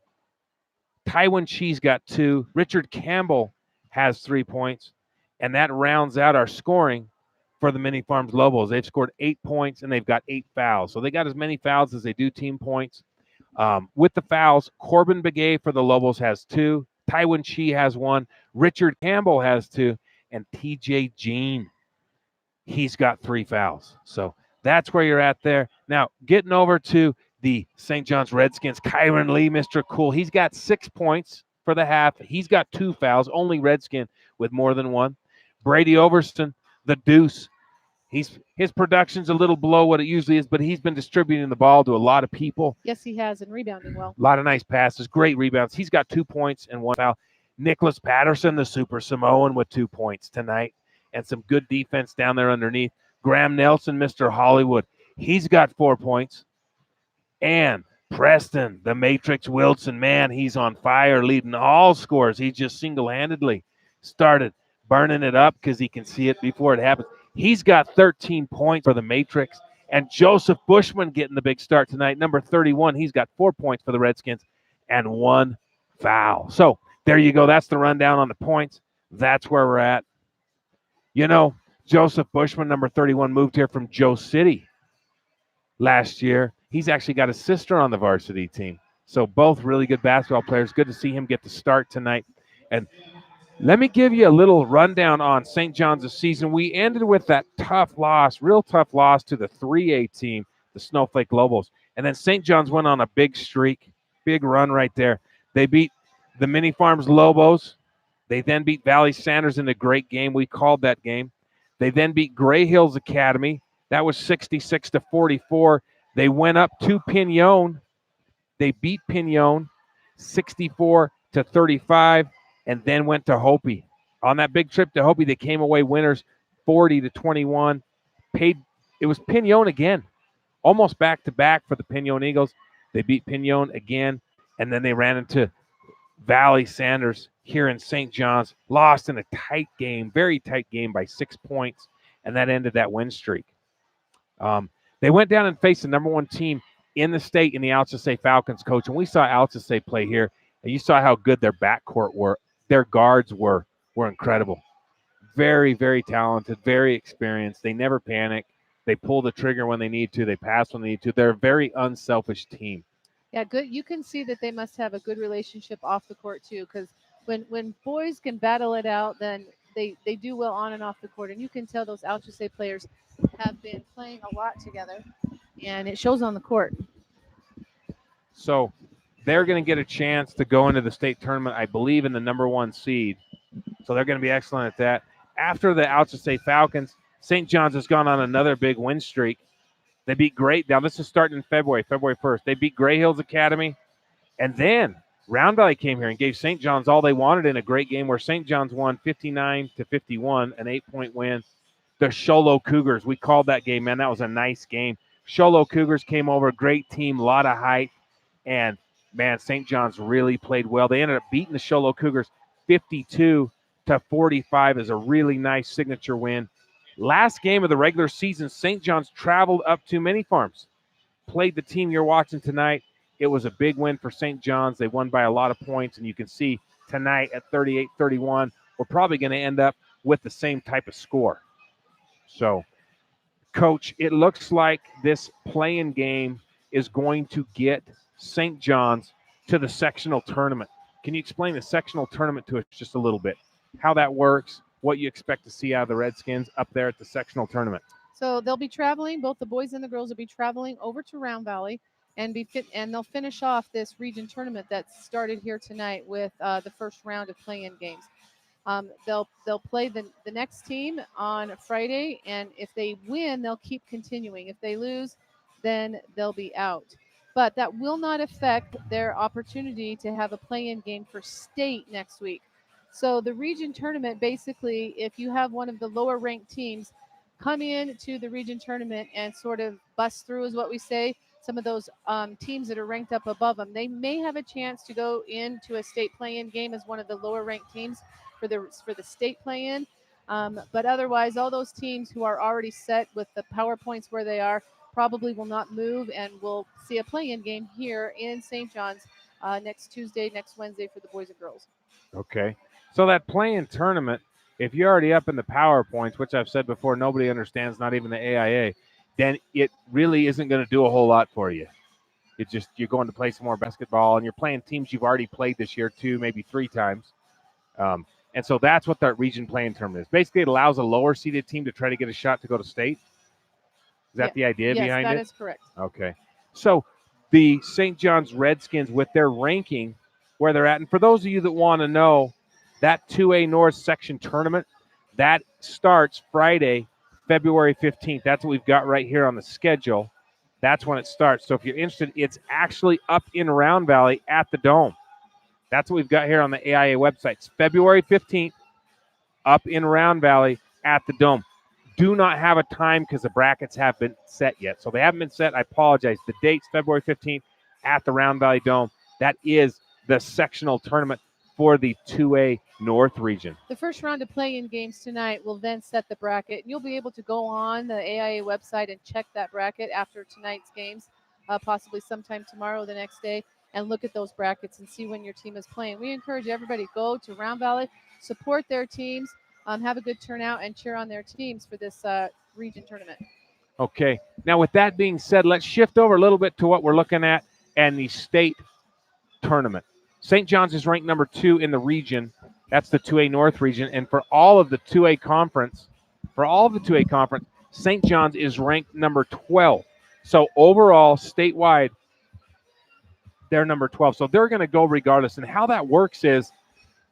Taiwan Chi's got 2. Richard Campbell has 3 points. And that rounds out our scoring for the Many Farms Lobos. They've scored 8 points, and they've got 8 fouls. So they got as many fouls as they do team points. With the fouls, Corbin Begay for the Lobos has 2. Taiwan Chi has 1. Richard Campbell has 2. And TJ Jean, he's got 3 fouls. So that's where you're at there. Now, getting over to the St. John's Redskins, Kyron Lee, Mr. Cool. He's got 6 points for the half. He's got 2 fouls, only Redskin with more than 1. Brady Overston, the Deuce. His production's a little below what it usually is, but he's been distributing the ball to a lot of people. Yes, he has, and rebounding well. A lot of nice passes, great rebounds. He's got 2 points and 1 foul. Nicholas Patterson, the Super Samoan, with 2 points tonight, and some good defense down there underneath. Graham Nelson, Mr. Hollywood, he's got 4 points. And Preston, the Matrix Wilson, man, he's on fire, leading all scores. He just single-handedly started burning it up because he can see it before it happens. He's got 13 points for the Matrix. And Joseph Bushman getting the big start tonight, number 31. He's got 4 points for the Redskins and 1 foul. So There you go. That's the rundown on the points. That's where we're at. You know, Joseph Bushman, number 31, moved here from Joe City last year. He's actually got a sister on the varsity team. So both really good basketball players. Good to see him get to start tonight. And let me give you a little rundown on St. John's this season. We ended with that tough loss, real tough loss to the 3A team, the Snowflake Lobos. And then St. John's went on a big streak, big run right there. They beat the Mini Farms Lobos. They then beat Valley Sanders in a great game. We called that game. They then beat Gray Hills Academy. That was 66-44. They went up to Pinon. They beat Pinon 64-35, and then went to Hopi. On that big trip to Hopi, they came away winners 40-21. It was Pinon again, almost back-to-back for the Pinon Eagles. They beat Pinon again, and then they ran into Valley Sanders here in St. John's, lost in a tight game, very tight game by 6 points, and that ended that win streak. They went down and faced the number one team in the state in the Altusay Falcons, coach, and we saw Altusay play here, and you saw how good their backcourt were. Their guards were incredible. Very, very talented, very experienced. They never panic. They pull the trigger when they need to. They pass when they need to. They're a very unselfish team. Yeah, good. You can see that they must have a good relationship off the court too, because when boys can battle it out, then they do well on and off the court, and you can tell those Altusay players have been playing a lot together, and it shows on the court. So they're going to get a chance to go into the state tournament, I believe, in the number one seed. So they're going to be excellent at that. After the Altusay Falcons, St. John's has gone on another big win streak. They beat Now, this is starting in February 1st. They beat Gray Hills Academy. And then Round Valley came here and gave St. John's all they wanted in a great game where St. John's won 59-51, an 8-point win. The Sholo Cougars, we called that game, man. That was a nice game. Sholo Cougars came over, great team, a lot of height. And, man, St. John's really played well. They ended up beating the Sholo Cougars 52-45 is a really nice signature win. Last game of the regular season, St. John's traveled up to Mini Farms, played the team you're watching tonight. It was a big win for St. John's. They won by a lot of points, and you can see tonight at 38-31, we're probably going to end up with the same type of score. So, Coach, it looks like this play-in game is going to get St. John's to the sectional tournament. Can you explain the sectional tournament to us just a little bit? How that works, what you expect to see out of the Redskins up there at the sectional tournament? So they'll be traveling. Both the boys and the girls will be traveling over to Round Valley, and they'll finish off this region tournament that started here tonight with the first round of play-in games. They'll play the next team on Friday, and if they win, they'll keep continuing. If they lose, then they'll be out. But that will not affect their opportunity to have a play-in game for state next week. So the region tournament, basically, if you have one of the lower ranked teams come in to the region tournament and sort of bust through, is what we say, some of those teams that are ranked up above them, they may have a chance to go into a state play-in game as one of the lower ranked teams for the state play-in. But otherwise, all those teams who are already set with the power points where they are probably will not move, and we'll see a play-in game here in St. John's next Wednesday for the boys and girls. Okay. So that play-in tournament, if you're already up in the power points, which I've said before, nobody understands, not even the AIA, then it really isn't going to do a whole lot for you. It's just you're going to play some more basketball, and you're playing teams you've already played this year 2, maybe 3 times. And so that's what that region play-in tournament is. Basically, it allows a lower-seeded team to try to get a shot to go to state. Is that the idea behind it? Yes, that is correct. Okay. So the St. John's Redskins, with their ranking, where they're at, and for those of you that want to know, that 2A North section tournament, that starts Friday, February 15th. That's what we've got right here on the schedule. That's when it starts. So if you're interested, it's actually up in Round Valley at the Dome. That's what we've got here on the AIA website. It's February 15th, up in Round Valley at the Dome. Do not have a time because the brackets haven't been set yet. So they haven't been set. I apologize. The date's February 15th at the Round Valley Dome. That is the sectional tournament for the 2A North region. The first round of play-in games tonight will then set the bracket. You'll be able to go on the AIA website and check that bracket after tonight's games, possibly sometime tomorrow or the next day. and look at those brackets and see when your team is playing. We encourage everybody go to Round Valley, support their teams, have a good turnout, and cheer on their teams for this region tournament. Okay. Now, with that being said, let's shift over a little bit to what we're looking at and the state tournament. St. John's is ranked number 2 in the region. That's the 2A North region. And for all of the 2A conference, St. John's is ranked number 12. So overall, statewide, they're number 12. So they're going to go regardless. And how that works is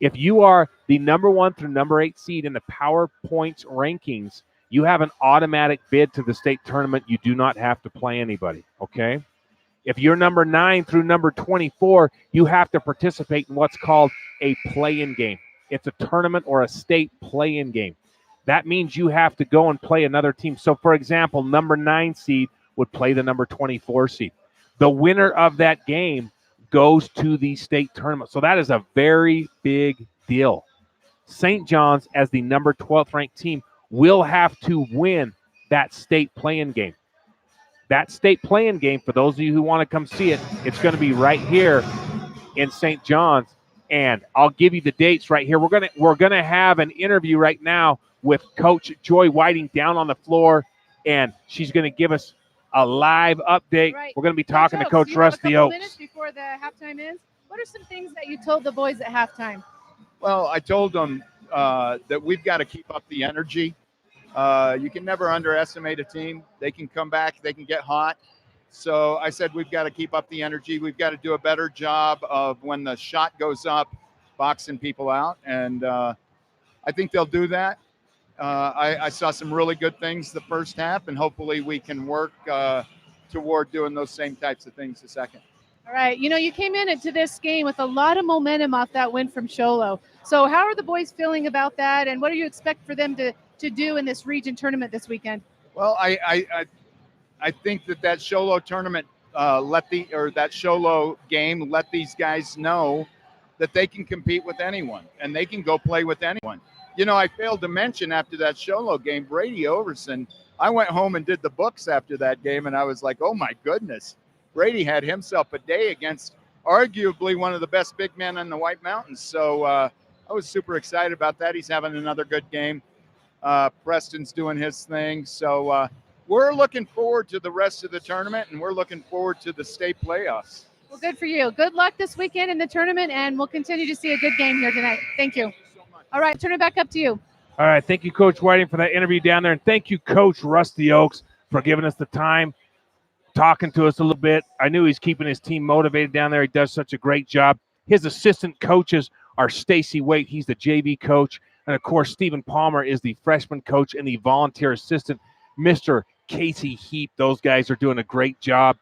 if you are the number 1 through number 8 seed in the Power Points rankings, you have an automatic bid to the state tournament. You do not have to play anybody, okay? If you're number 9 through number 24, you have to participate in what's called a play-in game. It's a tournament or a state play-in game. That means you have to go and play another team. So, for example, number 9 seed would play the number 24 seed. The winner of that game goes to the state tournament. So that is a very big deal. St. John's, as the number 12th ranked team, will have to win that state play-in game. That state play-in game, for those of you who want to come see it, it's going to be right here in St. John's. And I'll give you the dates right here. We're gonna have an interview right now with Coach Joy Whiting down on the floor, and she's going to give us a live update. Right. We're going to be talking to Coach Rusty Oakes. You have a couple minutes before the halftime is. What are some things that you told the boys at halftime? Well, I told them that we've got to keep up the energy. You can never underestimate a team. They can come back, they can get hot. So I said we've got to keep up the energy. We've got to do a better job of when the shot goes up, boxing people out. And I think they'll do that. I saw some really good things the first half, and hopefully we can work toward doing those same types of things the second. All right. You know, you came into this game with a lot of momentum off that win from Show Low. So how are the boys feeling about that, and what do you expect for them to do in this region tournament this weekend? Well, I think that Show Low tournament that Show Low game let these guys know that they can compete with anyone and they can go play with anyone. You know, I failed to mention after that Show Low game, Brady Overson. I went home and did the books after that game, and I was like, oh my goodness, Brady had himself a day against arguably one of the best big men in the White Mountains. So I was super excited about that. He's having another good game. Preston's doing his thing. So we're looking forward to the rest of the tournament, and we're looking forward to the state playoffs. Well, good for you. Good luck this weekend in the tournament, and we'll continue to see a good game here tonight. Thank you. All right, turn it back up to you. All right, thank you, Coach Whiting, for that interview down there. And thank you, Coach Rusty Oakes, for giving us the time, talking to us a little bit. I knew he's keeping his team motivated down there. He does such a great job. His assistant coaches are Stacy Waite. He's the JV coach. And, of course, Stephen Palmer is the freshman coach and the volunteer assistant, Mr. Casey Heap. Those guys are doing a great job.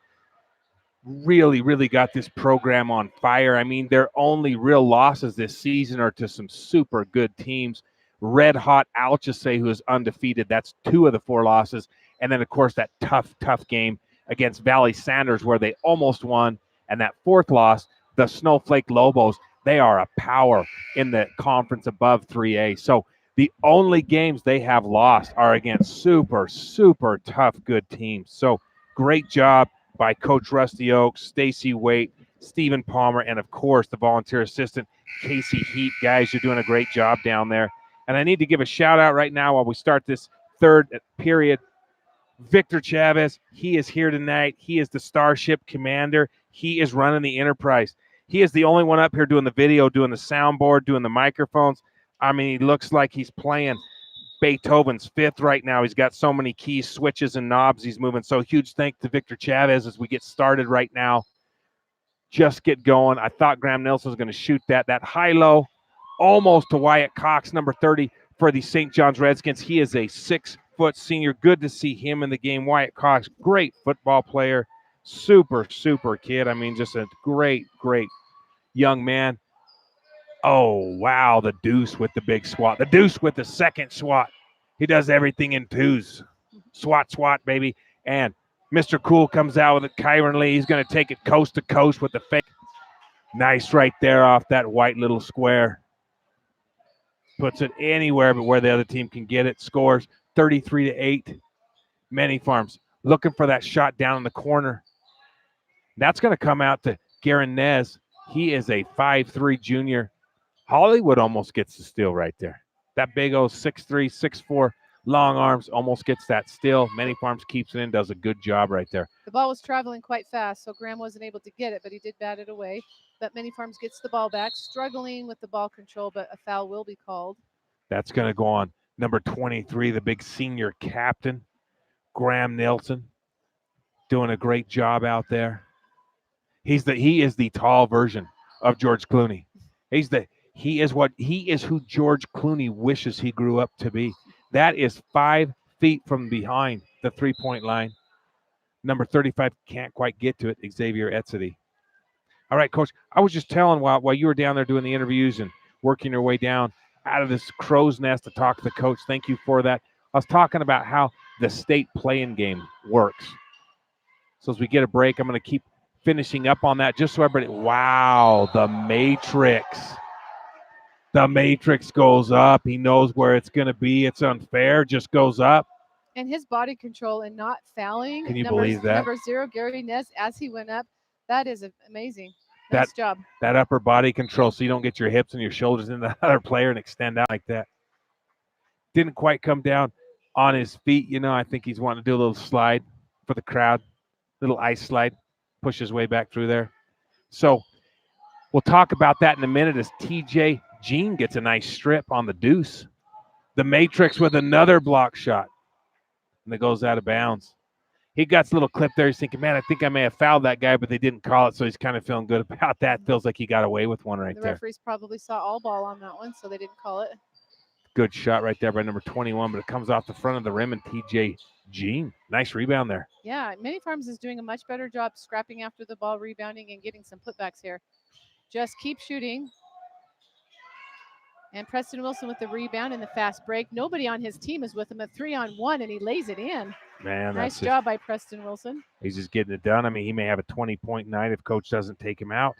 Really, really got this program on fire. I mean, their only real losses this season are to some super good teams. Red Hot Alchese, who is undefeated. That's 2 of the 4 losses. And then, of course, that tough game against Valley Sanders where they almost won. And that 4th loss, the Snowflake Lobos, they are a power in the conference above 3A. So the only games they have lost are against super, super tough, good teams. So great job by Coach Rusty Oakes, Stacy Waite, Stephen Palmer, and, of course, the volunteer assistant, Casey Heap. Guys, you're doing a great job down there. And I need to give a shout-out right now while we start this third period. Victor Chavez, he is here tonight. He is the Starship Commander. He is running the Enterprise. He is the only one up here doing the video, doing the soundboard, doing the microphones. I mean, he looks like he's playing Beethoven's 5th right now. He's got so many keys, switches, and knobs he's moving. So huge thanks to Victor Chavez as we get started right now. Just get going. I thought Graham Nelson was going to shoot that high-low, almost to Wyatt Cox, number 30 for the St. John's Redskins. He is a 6-foot senior. Good to see him in the game. Wyatt Cox, great football player. Super, super kid. I mean, just a great, great young man. Oh, wow, the deuce with the big swat. The deuce with the second swat. He does everything in twos. Swat, baby. And Mr. Cool comes out with it. Kyron Lee, he's going to take it coast to coast with the fake. Nice right there off that white little square. Puts it anywhere but where the other team can get it. Scores 33-8. Many Farms looking for that shot down in the corner. That's going to come out to Garen Nez, he is a 5'3 junior. Hollywood almost gets the steal right there. That big old 6'3", 6'4", long arms almost gets that steal. Many Farms keeps it in, does a good job right there. The ball was traveling quite fast, so Graham wasn't able to get it, but he did bat it away. But Many Farms gets the ball back, struggling with the ball control, but a foul will be called. That's going to go on number 23, the big senior captain, Graham Nelson, doing a great job out there. He is the tall version of George Clooney. He is who George Clooney wishes he grew up to be. That is 5 feet from behind the three-point line. Number 35 can't quite get to it, Xavier Etzedy. All right, Coach, I was just telling while you were down there doing the interviews and working your way down out of this crow's nest to talk to the coach. Thank you for that. I was talking about how the state playing game works. So as we get a break, I'm going to keep finishing up on that just so everybody, wow, the matrix. The matrix goes up. He knows where it's going to be. It's unfair, just goes up. And his body control and not fouling. Can you believe that? Number 0, Gary Nez, as he went up, that is amazing. Nice job. That upper body control so you don't get your hips and your shoulders in the other player and extend out like that. Didn't quite come down on his feet. I think he's wanting to do a little slide for the crowd, little ice slide, push his way back through there. So we'll talk about that in a minute as TJ Jean gets a nice strip on the deuce. The matrix with another block shot. And it goes out of bounds. He got a little clip there. He's thinking, man, I think I may have fouled that guy, but they didn't call it, so he's kind of feeling good about that. Feels like he got away with one right there. The referees probably saw all ball on that one, so they didn't call it. Good shot right there by number 21, but it comes off the front of the rim, and TJ Jean. Nice rebound there. Yeah, Many Farms is doing a much better job scrapping after the ball, rebounding, and getting some putbacks here. Just keep shooting. And Preston Wilson with the rebound and the fast break. Nobody on his team is with him. A 3-on-1, and he lays it in. Man, nice job by Preston Wilson. He's just getting it done. I mean, he may have a 20-point night if coach doesn't take him out.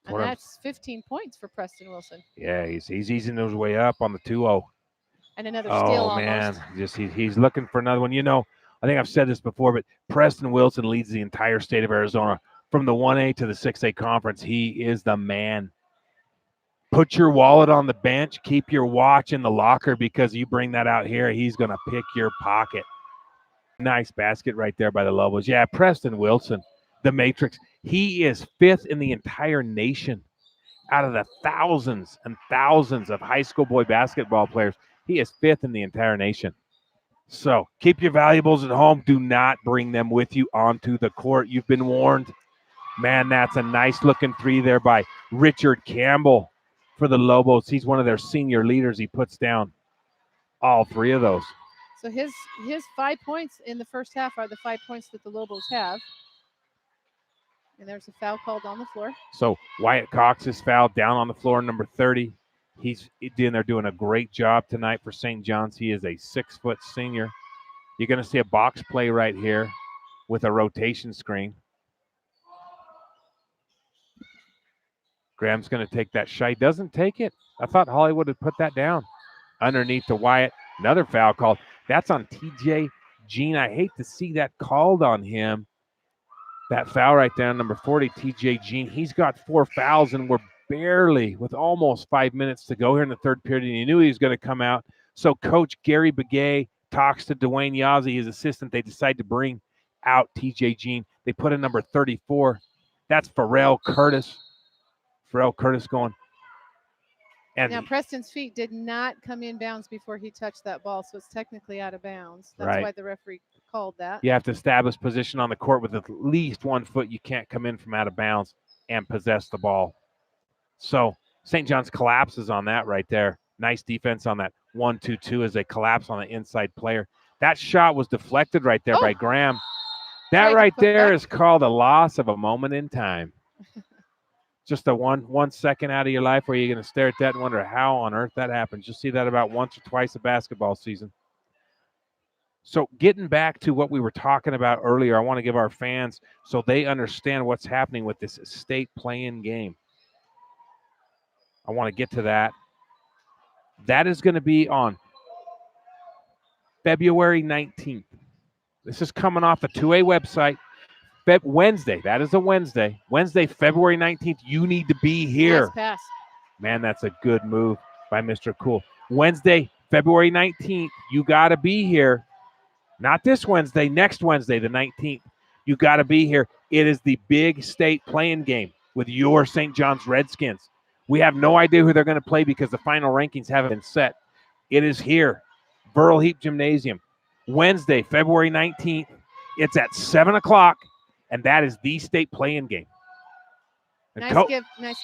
And that's 15 points for Preston Wilson. Yeah, he's easing his way up on the 2-0. And another steal almost. Man, he's looking for another one. I think I've said this before, but Preston Wilson leads the entire state of Arizona from the 1A to the 6A conference. He is the man. Put your wallet on the bench. Keep your watch in the locker because you bring that out here, he's going to pick your pocket. Nice basket right there by the Lobos. Yeah, Preston Wilson, the Matrix. He is 5th in the entire nation out of the thousands and thousands of high school boy basketball players. He is 5th in the entire nation. So keep your valuables at home. Do not bring them with you onto the court. You've been warned. Man, that's a nice looking three there by Richard Campbell for the Lobos. He's one of their senior leaders. He puts down all 3 of those. So his 5 points in the first half are the 5 points that the Lobos have. And there's a foul called on the floor. So Wyatt Cox is fouled down on the floor, number 30. They're doing a great job tonight for St. John's. He is a 6-foot senior. You're going to see a box play right here with a rotation screen. Graham's going to take that shot. He doesn't take it. I thought Hollywood had put that down. Underneath to Wyatt. Another foul called. That's on TJ Jean. I hate to see that called on him. That foul right there, number 40, TJ Jean. He's got 4 fouls, and we're barely, with almost 5 minutes to go here in the third period, and he knew he was going to come out. So Coach Gary Begay talks to Dwayne Yazzie, his assistant. They decide to bring out TJ Jean. They put in number 34. That's Pharrell Curtis. Pharrell Curtis going. And now Preston's feet did not come in bounds before he touched that ball, so it's technically out of bounds. That's why the referee called that. You have to establish position on the court with at least 1 foot. You can't come in from out of bounds and possess the ball. So St. John's collapses on that right there. Nice defense on that 1-2-2 as they collapse on the inside player. That shot was deflected right there by Graham. That right there is called a loss of a moment in time. Just a one second out of your life where you're going to stare at that and wonder how on earth that happens. You'll see that about once or twice a basketball season. So getting back to what we were talking about earlier, I want to give our fans so they understand what's happening with this state playing game. I want to get to that. That is going to be on February 19th. This is coming off the 2A website. Wednesday. That is a Wednesday. Wednesday, February 19th. You need to be here. Nice pass. Man, that's a good move by Mr. Cool. Wednesday, February 19th. You got to be here. Not this Wednesday, next Wednesday, the 19th. You got to be here. It is the big state playing game with your St. John's Redskins. We have no idea who they're going to play because the final rankings haven't been set. It is here, Burl Heap Gymnasium, Wednesday, February 19th. It's at 7 o'clock, and that is the state playing game. Nice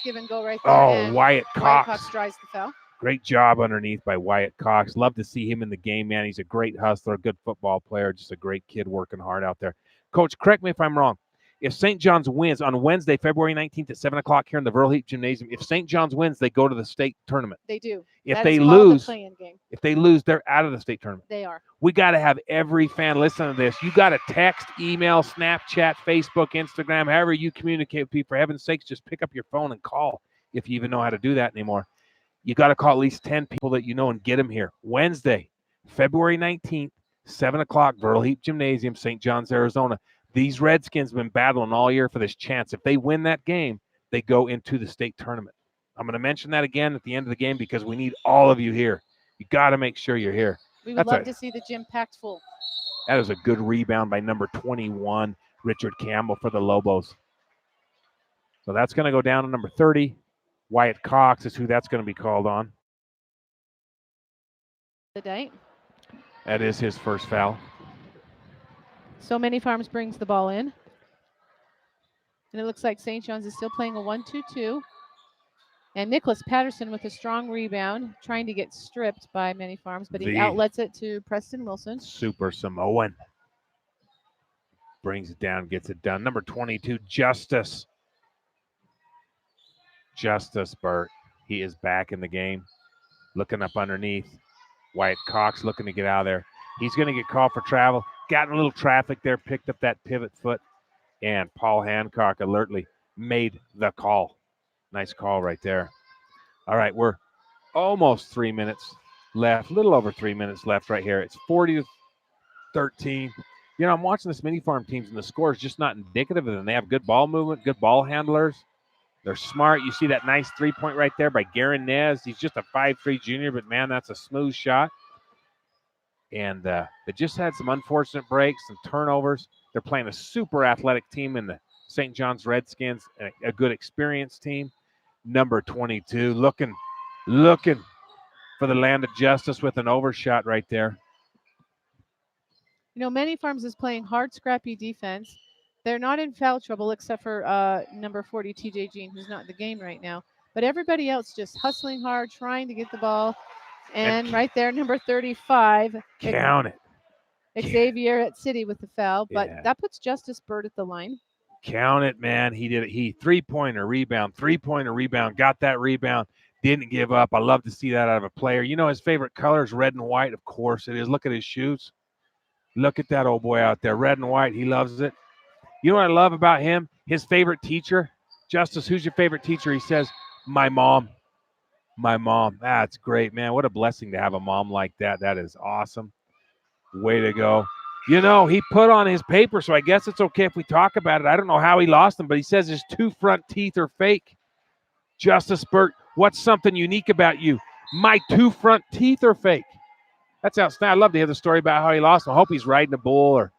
give and go right there. Oh, and Wyatt Wyatt Cox. Cox drives the foul. Great job underneath by Wyatt Cox. Love to see him in the game, man. He's a great hustler, a good football player, just a great kid working hard out there. Coach, correct me if I'm wrong. If St. John's wins on Wednesday, February 19th at 7 o'clock here in the Verl Heap Gymnasium, if St. John's wins, they go to the state tournament. They do. If That they is called lose, the play-in game. if they lose, they're out of the state tournament. They are. We got to have every fan listen to this. You got to text, email, Snapchat, Facebook, Instagram, however you communicate with people. For heaven's sakes, just pick up your phone and call if you even know how to do that anymore. You got to call at least 10 people that you know and get them here. Wednesday, February 19th, 7 o'clock, Verl Heap Gymnasium, St. John's, Arizona. These Redskins have been battling all year for this chance. If they win that game, they go into the state tournament. I'm going to mention that again at the end of the game because we need all of you here. You got to make sure you're here. We would love to see the gym packed full. That is a good rebound by number 21, Richard Campbell for the Lobos. So that's going to go down to number 30. Wyatt Cox is who that's going to be called on. The day. That is his first foul. So Many Farms brings the ball in. And it looks like St. John's is still playing a 1-2-2. And Nicholas Patterson with a strong rebound, trying to get stripped by Many Farms, but he outlets it to Preston Wilson. Super Samoan. Brings it down, gets it done. Number 22, Justice. Justice Burt. He is back in the game. Looking up underneath. Wyatt Cox looking to get out of there. He's going to get called for travel. Got a little traffic there, picked up that pivot foot. And Paul Hancock alertly made the call. Nice call right there. All right, we're almost 3 minutes left, a little over 3 minutes left right here. It's 40-13. You know, I'm watching this mini farm teams, and the score is just not indicative of them. They have good ball movement, good ball handlers. They're smart. You see that nice three-point right there by Garen Nez. He's just a 5'3 junior, but, man, that's a smooth shot. And they just had some unfortunate breaks, some turnovers. They're playing a super athletic team in the St. John's Redskins, a good experienced team. Number 22, looking for the land of justice with an overshot right there. You know, Many Farms is playing hard, scrappy defense. They're not in foul trouble except for number 40, TJ Jean, who's not in the game right now. But everybody else just hustling hard, trying to get the ball. And right there, number 35. Count it. Xavier at City with the foul. But Yeah. that puts Justice Bird at the line. Count it, man. He did it. He three-pointer rebound, got that rebound, didn't give up. I love to see that out of a player. You know, his favorite color is red and white. Of course it is. Look at his shoes. Look at that old boy out there, red and white. He loves it. You know what I love about him? His favorite teacher. Justice, who's your favorite teacher? He says, my mom. My mom. That's great, man. What a blessing to have a mom like that. That is awesome. Way to go. You know, he put on his paper, so I guess it's okay if we talk about it. I don't know how he lost them, but he says his 2 front teeth are fake. Justice Burt, what's something unique about you? My 2 front teeth are fake. That's outstanding. I'd love to hear the story about how he lost them. I hope he's riding a bull or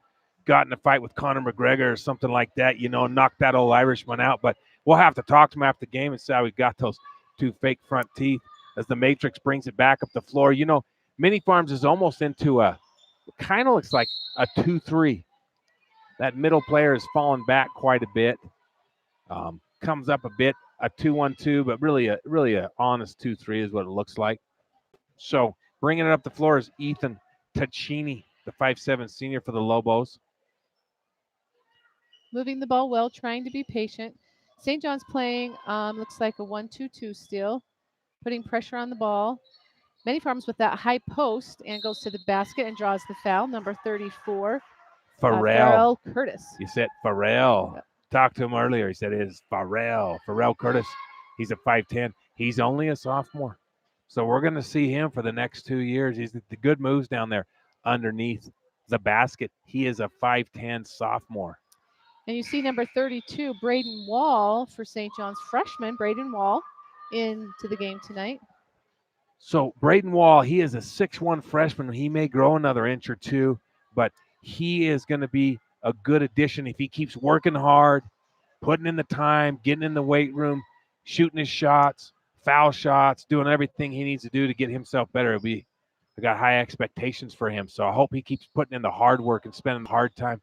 got in a fight with Conor McGregor or something like that, you know, knocked that old Irishman out. But we'll have to talk to him after the game and see how he got those 2 fake front teeth as the Matrix brings it back up the floor. You know, Mini Farms is almost into kind of looks like a 2-3. That middle player has fallen back quite a bit. Comes up a bit, a 2-1-2, but really a honest 2-3 is what it looks like. So bringing it up the floor is Ethan Taccini, the 5'7 senior for the Lobos. Moving the ball well, trying to be patient. St. John's playing, looks like a 1-2-2 still, putting pressure on the ball. Many Farms with that high post and goes to the basket and draws the foul. Number 34, Farrell Curtis. You said Farrell. Yep. Talked to him earlier. He said it is Farrell Curtis. He's a 5'10". He's only a sophomore. So we're going to see him for the next 2 years. He's the good moves down there underneath the basket. He is a 5'10 sophomore. And you see number 32, Braden Wall for St. John's, freshman Braden Wall, into the game tonight. So Braden Wall, he is a 6'1 freshman. He may grow another inch or two, but he is going to be a good addition if he keeps working hard, putting in the time, getting in the weight room, shooting his shots, foul shots, doing everything he needs to do to get himself better. I got high expectations for him, so I hope he keeps putting in the hard work and spending the hard time.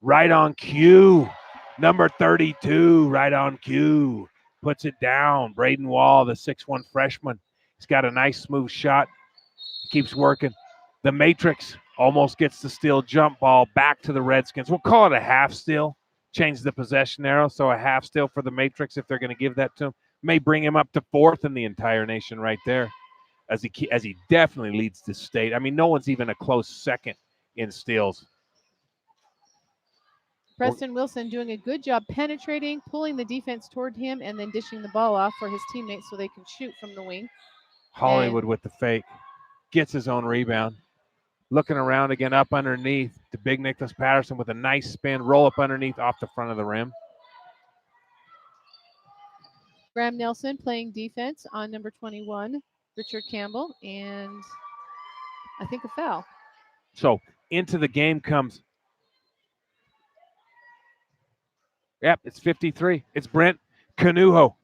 Right on cue, number 32, right on cue, puts it down. Braden Wall, the 6'1 freshman. He's got a nice smooth shot. He keeps working. The Matrix almost gets the steal jump ball back to the Redskins. We'll call it a half steal. Change the possession arrow, so a half steal for the Matrix if they're going to give that to him. May bring him up to 4th in the entire nation right there, as he definitely leads the state. I mean, no one's even a close second in steals. Preston Wilson doing a good job penetrating, pulling the defense toward him, and then dishing the ball off for his teammates so they can shoot from the wing. Hollywood with the fake. Gets his own rebound. Looking around again up underneath to big Nicholas Patterson with a nice spin. Roll up underneath off the front of the rim. Graham Nelson playing defense on number 21, Richard Campbell, and I think a foul. So into the game comes. Yep, it's 53. It's Brent Canuho.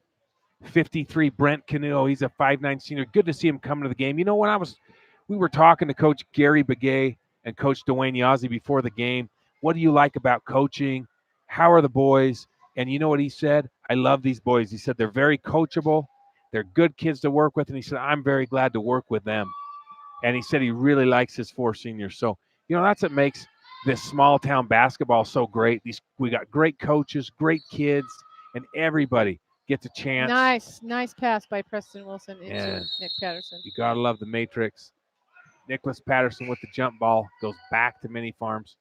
53, Brent Canuho. He's a 5'9 senior. Good to see him come to the game. You know, we were talking to Coach Gary Begay and Coach Dwayne Yazzie before the game. What do you like about coaching? How are the boys? And you know what he said? I love these boys. He said they're very coachable. They're good kids to work with. And he said, I'm very glad to work with them. And he said he really likes his 4 seniors. So, you know, that's what makes this small town basketball so great. We got great coaches, great kids, and everybody gets a chance. Nice pass by Preston Wilson into Nick Patterson. You got to love the Matrix. Nicholas Patterson with the jump ball goes back to Mini Farms.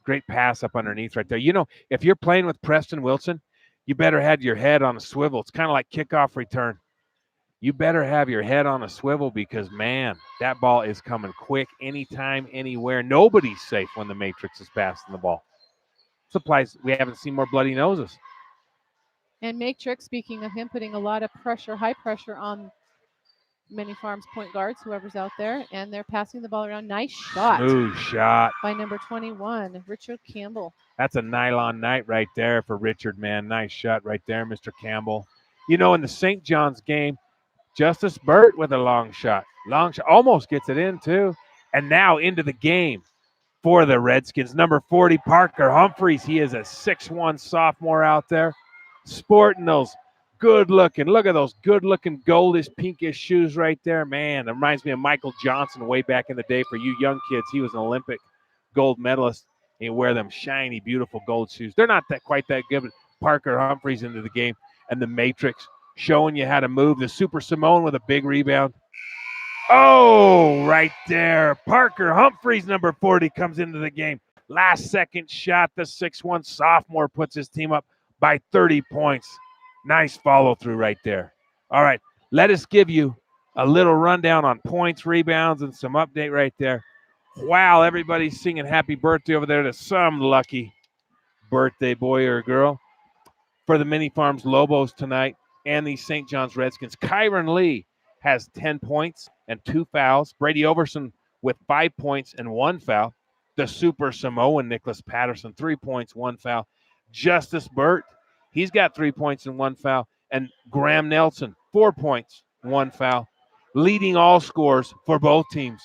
Great pass up underneath right there. You know, if you're playing with Preston Wilson, you better have your head on a swivel. It's kind of like kickoff return. You better have your head on a swivel because, man, that ball is coming quick anytime, anywhere. Nobody's safe when the Matrix is passing the ball. Supplies, we haven't seen more bloody noses. And Matrix, speaking of him, putting a lot of pressure, high pressure on Mini Farms point guards, whoever's out there, and they're passing the ball around. Nice shot. Smooth shot. By number 21, Richard Campbell. That's a nylon night right there for Richard, man. Nice shot right there, Mr. Campbell. You know, in the St. John's game, Justice Burt with a long shot. Long shot. Almost gets it in, too. And now into the game for the Redskins. Number 40, Parker Humphreys. He is a 6'1 sophomore out there. Sporting those good-looking, look at those good-looking goldish, pinkish shoes right there. Man, it reminds me of Michael Johnson way back in the day for you young kids. He was an Olympic gold medalist. He wear them shiny, beautiful gold shoes. They're not quite that good, but Parker Humphreys into the game. And the Matrix showing you how to move. The Super Simone with a big rebound. Oh, right there. Parker Humphreys, number 40, comes into the game. Last second shot, the 6'1 sophomore puts his team up by 30 points. Nice follow through right there. All right, let us give you a little rundown on points, rebounds, and some update right there. Wow, everybody's singing happy birthday over there to some lucky birthday boy or girl for the Mini Farms Lobos tonight and the St. John's Redskins. Kyron Lee has 10 points and 2 fouls. Brady Overson with 5 points and 1 foul. The Super Samoan Nicholas Patterson, 3 points, 1 foul. Justice Burt, he's got 3 points and 1 foul. And Graham Nelson, 4 points, 1 foul. Leading all scores for both teams.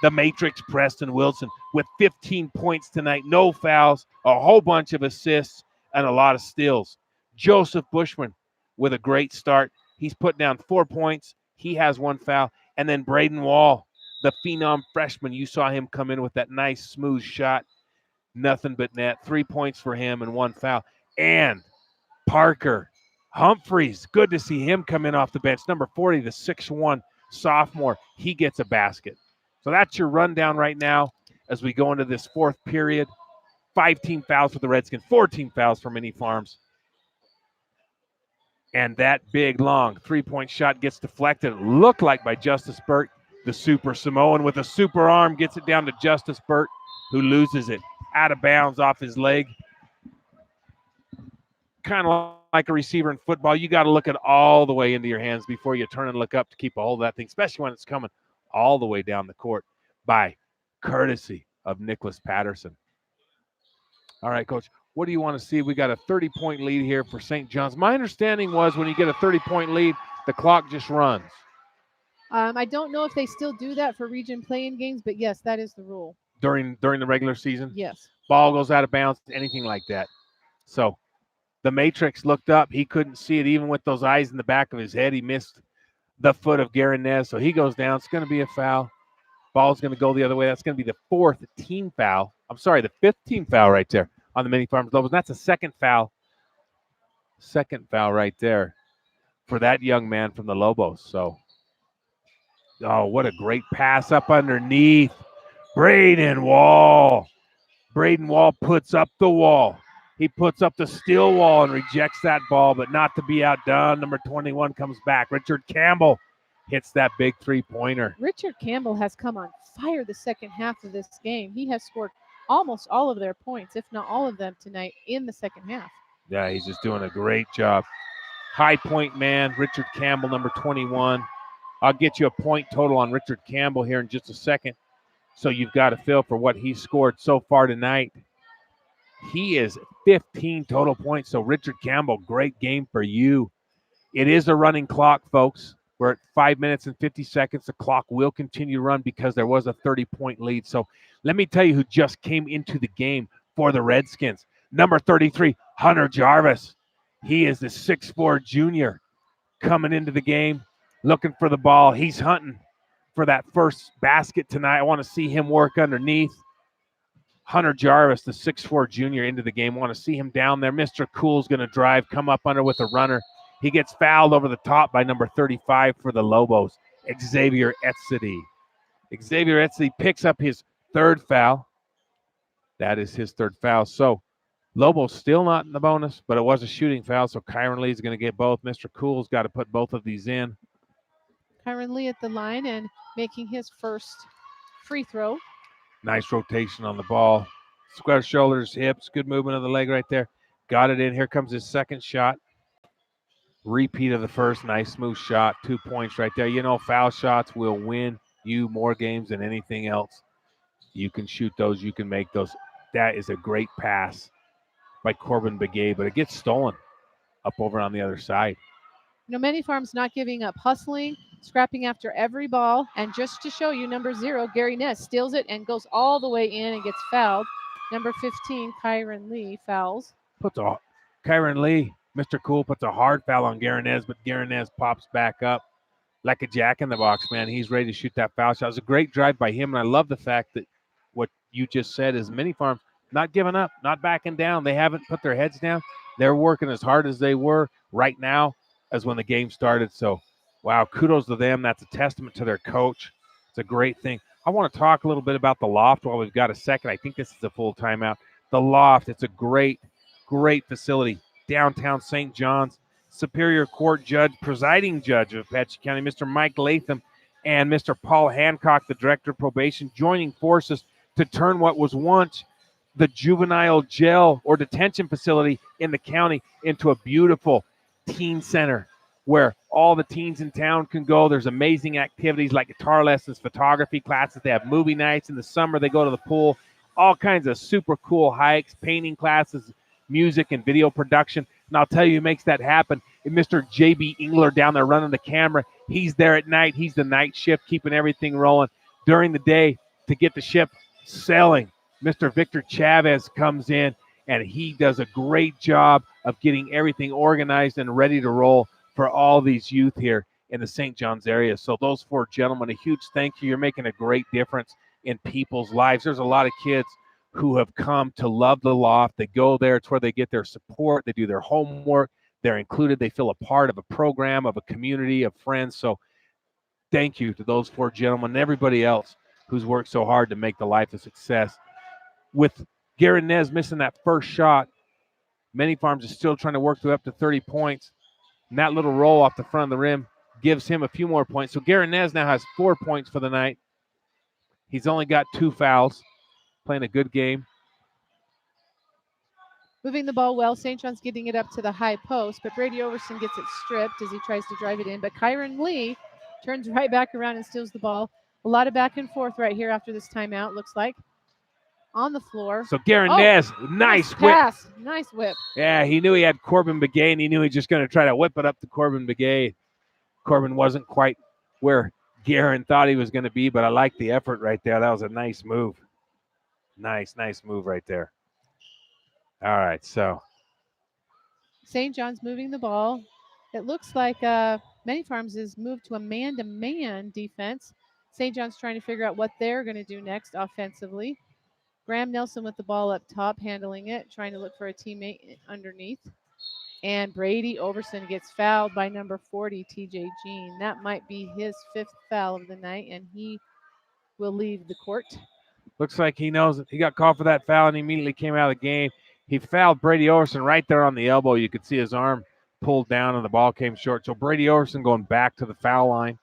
The Matrix, Preston Wilson, with 15 points tonight, no fouls, a whole bunch of assists, and a lot of steals. Joseph Bushman with a great start. He's put down 4 points. He has 1 foul. And then Braden Wall, the phenom freshman, you saw him come in with that nice, smooth shot. Nothing but net. 3 points for him and 1 foul. And Parker Humphreys, good to see him come in off the bench. Number 40, the 6'1 sophomore, he gets a basket. So that's your rundown right now as we go into this 4th period. 5 team fouls for the Redskins, 14 fouls for Mini Farms. And that big, long 3-point shot gets deflected. It looked like by Justice Burt. The Super Samoan with a super arm gets it down to Justice Burt, who loses it out of bounds off his leg. kind of like a receiver in football. You got to look it all the way into your hands before you turn and look up to keep a hold of that thing, especially when it's coming all the way down the court by courtesy of Nicholas Patterson. All right, Coach, what do you want to see? We got a 30-point lead here for St. John's. My understanding was when you get a 30-point lead, the clock just runs. I don't know if they still do that for region playing games, but yes, that is the rule. During the regular season? Yes. Ball goes out of bounds, anything like that. So the Matrix looked up. He couldn't see it even with those eyes in the back of his head. He missed the foot of Garanez, so he goes down. It's going to be a foul. Ball's going to go the other way. That's going to be the fifth team foul right there on the Mini Farms Lobos. That's a second foul right there for that young man from the Lobos. So, oh, what a great pass up underneath. Braden Wall. Braden Wall puts up the wall. He puts up the steel wall and rejects that ball, but not to be outdone. Number 21 comes back. Richard Campbell hits that big three-pointer. Richard Campbell has come on fire the second half of this game. He has scored almost all of their points, if not all of them tonight in the second half. Yeah, he's just doing a great job. High point man, Richard Campbell, number 21. I'll get you a point total on Richard Campbell here in just a second. So you've got a feel for what he scored so far tonight. He is 15 total points. So Richard Campbell, great game for you. It is a running clock, folks. We're at 5 minutes and 50 seconds. The clock will continue to run because there was a 30-point lead. So let me tell you who just came into the game for the Redskins. Number 33, Hunter Jarvis. He is the 6'4" junior coming into the game, looking for the ball. He's hunting for that first basket tonight. I want to see him work underneath. Hunter Jarvis, the 6'4" junior, into the game. I want to see him down there. Mr. Cool's going to drive, come up under with a runner. He gets fouled over the top by number 35 for the Lobos, Xavier Etzedy. Xavier Etzedy picks up his third foul. That is his third foul. So Lobos still not in the bonus, but it was a shooting foul, so Kyron Lee is going to get both. Mr. Cool's got to put both of these in. Kyron Lee at the line and making his first free throw. Nice rotation on the ball. Square shoulders, hips, good movement of the leg right there. Got it in. Here comes his second shot. Repeat of the first. Nice, smooth shot. 2 points right there. You know, foul shots will win you more games than anything else. You can shoot those. You can make those. That is a great pass by Corbin Begay, but it gets stolen up over on the other side. You know, Many Farms not giving up, hustling, scrapping after every ball. And just to show you, number 0, Gary Ness, steals it and goes all the way in and gets fouled. Number 15, Kyron Lee, fouls. Kyron Lee, Mr. Cool, puts a hard foul on Garanez, but Garanez pops back up like a jack in the box, man. He's ready to shoot that foul shot. It was a great drive by him, and I love the fact that what you just said is Many Farms not giving up, not backing down. They haven't put their heads down. They're working as hard as they were right now as when the game started. So, wow, kudos to them. That's a testament to their coach. It's a great thing. I want to talk a little bit about the Loft while we've got a second. I think this is a full timeout. The Loft, it's a great, great facility. Downtown St. John's. Superior Court judge, presiding judge of Apache County, Mr. Mike Latham, and Mr. Paul Hancock, the director of probation, joining forces to turn what was once the juvenile jail or detention facility in the county into a beautiful teen center where all the teens in town can go. There's amazing activities like guitar lessons, photography classes. They have movie nights in the summer. They go to the pool, all kinds of super cool hikes, painting classes, music and video production. And I'll tell you who makes that happen. And Mr. J.B. Engler down there running the camera. He's there at night. He's the night shift, keeping everything rolling. During the day to get the ship sailing, Mr. Victor Chavez comes in, and he does a great job of getting everything organized and ready to roll for all these youth here in the St. John's area. So those 4 gentlemen, a huge thank you. You're making a great difference in people's lives. There's a lot of kids who have come to love the Loft. They go there. It's where they get their support. They do their homework. They're included. They feel a part of a program, of a community, of friends. So thank you to those 4 gentlemen and everybody else who's worked so hard to make the life a success. With Garanez missing that first shot, Many Farms is still trying to work to up to 30 points. And that little roll off the front of the rim gives him a few more points. So Garanez now has 4 points for the night. He's only got 2 fouls, playing a good game. Moving the ball well. St. John's getting it up to the high post, but Brady Overson gets it stripped as he tries to drive it in. But Kyron Lee turns right back around and steals the ball. A lot of back and forth right here after this timeout, looks like. On the floor. So Guerinez, nice whip. Pass. Nice whip. Yeah, he knew he had Corbin Begay, and he knew he was just going to try to whip it up to Corbin Begay. Corbin wasn't quite where Guerin thought he was going to be, but I like the effort right there. That was a nice move. Nice move right there. All right, so St. John's moving the ball. It looks like Many Farms has moved to a man-to-man defense. St. John's trying to figure out what they're going to do next offensively. Graham Nelson with the ball up top, handling it, trying to look for a teammate underneath. And Brady Overson gets fouled by number 40, TJ Jean. That might be his 5th foul of the night, and he will leave the court. Looks like he knows it. He got called for that foul and he immediately came out of the game. He fouled Brady Overson right there on the elbow. You could see his arm pulled down and the ball came short. So Brady Overson going back to the foul line.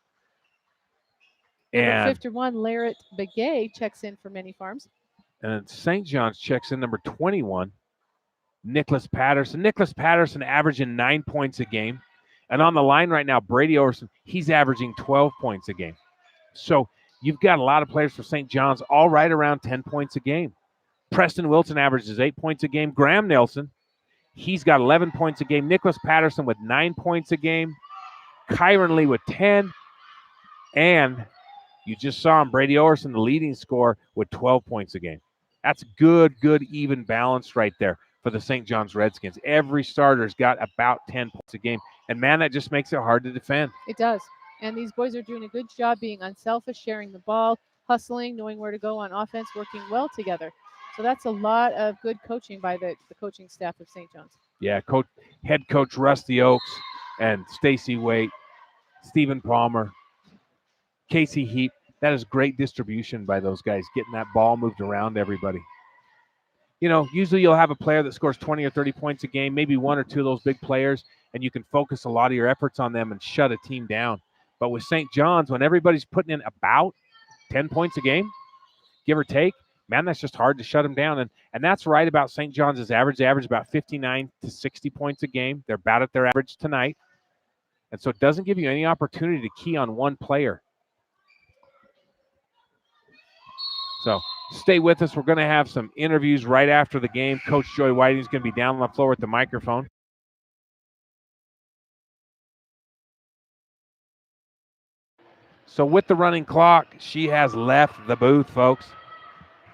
Number 51, Larrett Begay checks in for Many Farms. And St. John's checks in number 21, Nicholas Patterson. Nicholas Patterson averaging 9 points a game. And on the line right now, Brady Overson, he's averaging 12 points a game. So you've got a lot of players for St. John's all right around 10 points a game. Preston Wilson averages 8 points a game. Graham Nelson, he's got 11 points a game. Nicholas Patterson with 9 points a game. Kyron Lee with 10. And you just saw him, Brady Overson, the leading scorer, with 12 points a game. That's good, even balance right there for the St. John's Redskins. Every starter's got about 10 points a game. And, man, that just makes it hard to defend. It does. And these boys are doing a good job being unselfish, sharing the ball, hustling, knowing where to go on offense, working well together. So that's a lot of good coaching by the coaching staff of St. John's. Yeah, head coach Rusty Oaks and Stacy Waite, Stephen Palmer, Casey Heap. That is great distribution by those guys, getting that ball moved around to everybody. You know, usually you'll have a player that scores 20 or 30 points a game, maybe one or two of those big players, and you can focus a lot of your efforts on them and shut a team down. But with St. John's, when everybody's putting in about 10 points a game, give or take, man, that's just hard to shut them down. And that's right about St. John's' average. They average about 59 to 60 points a game. They're about at their average tonight. And so it doesn't give you any opportunity to key on one player. So stay with us. We're going to have some interviews right after the game. Coach Joy Whiting is going to be down on the floor with the microphone. So with the running clock, she has left the booth, folks.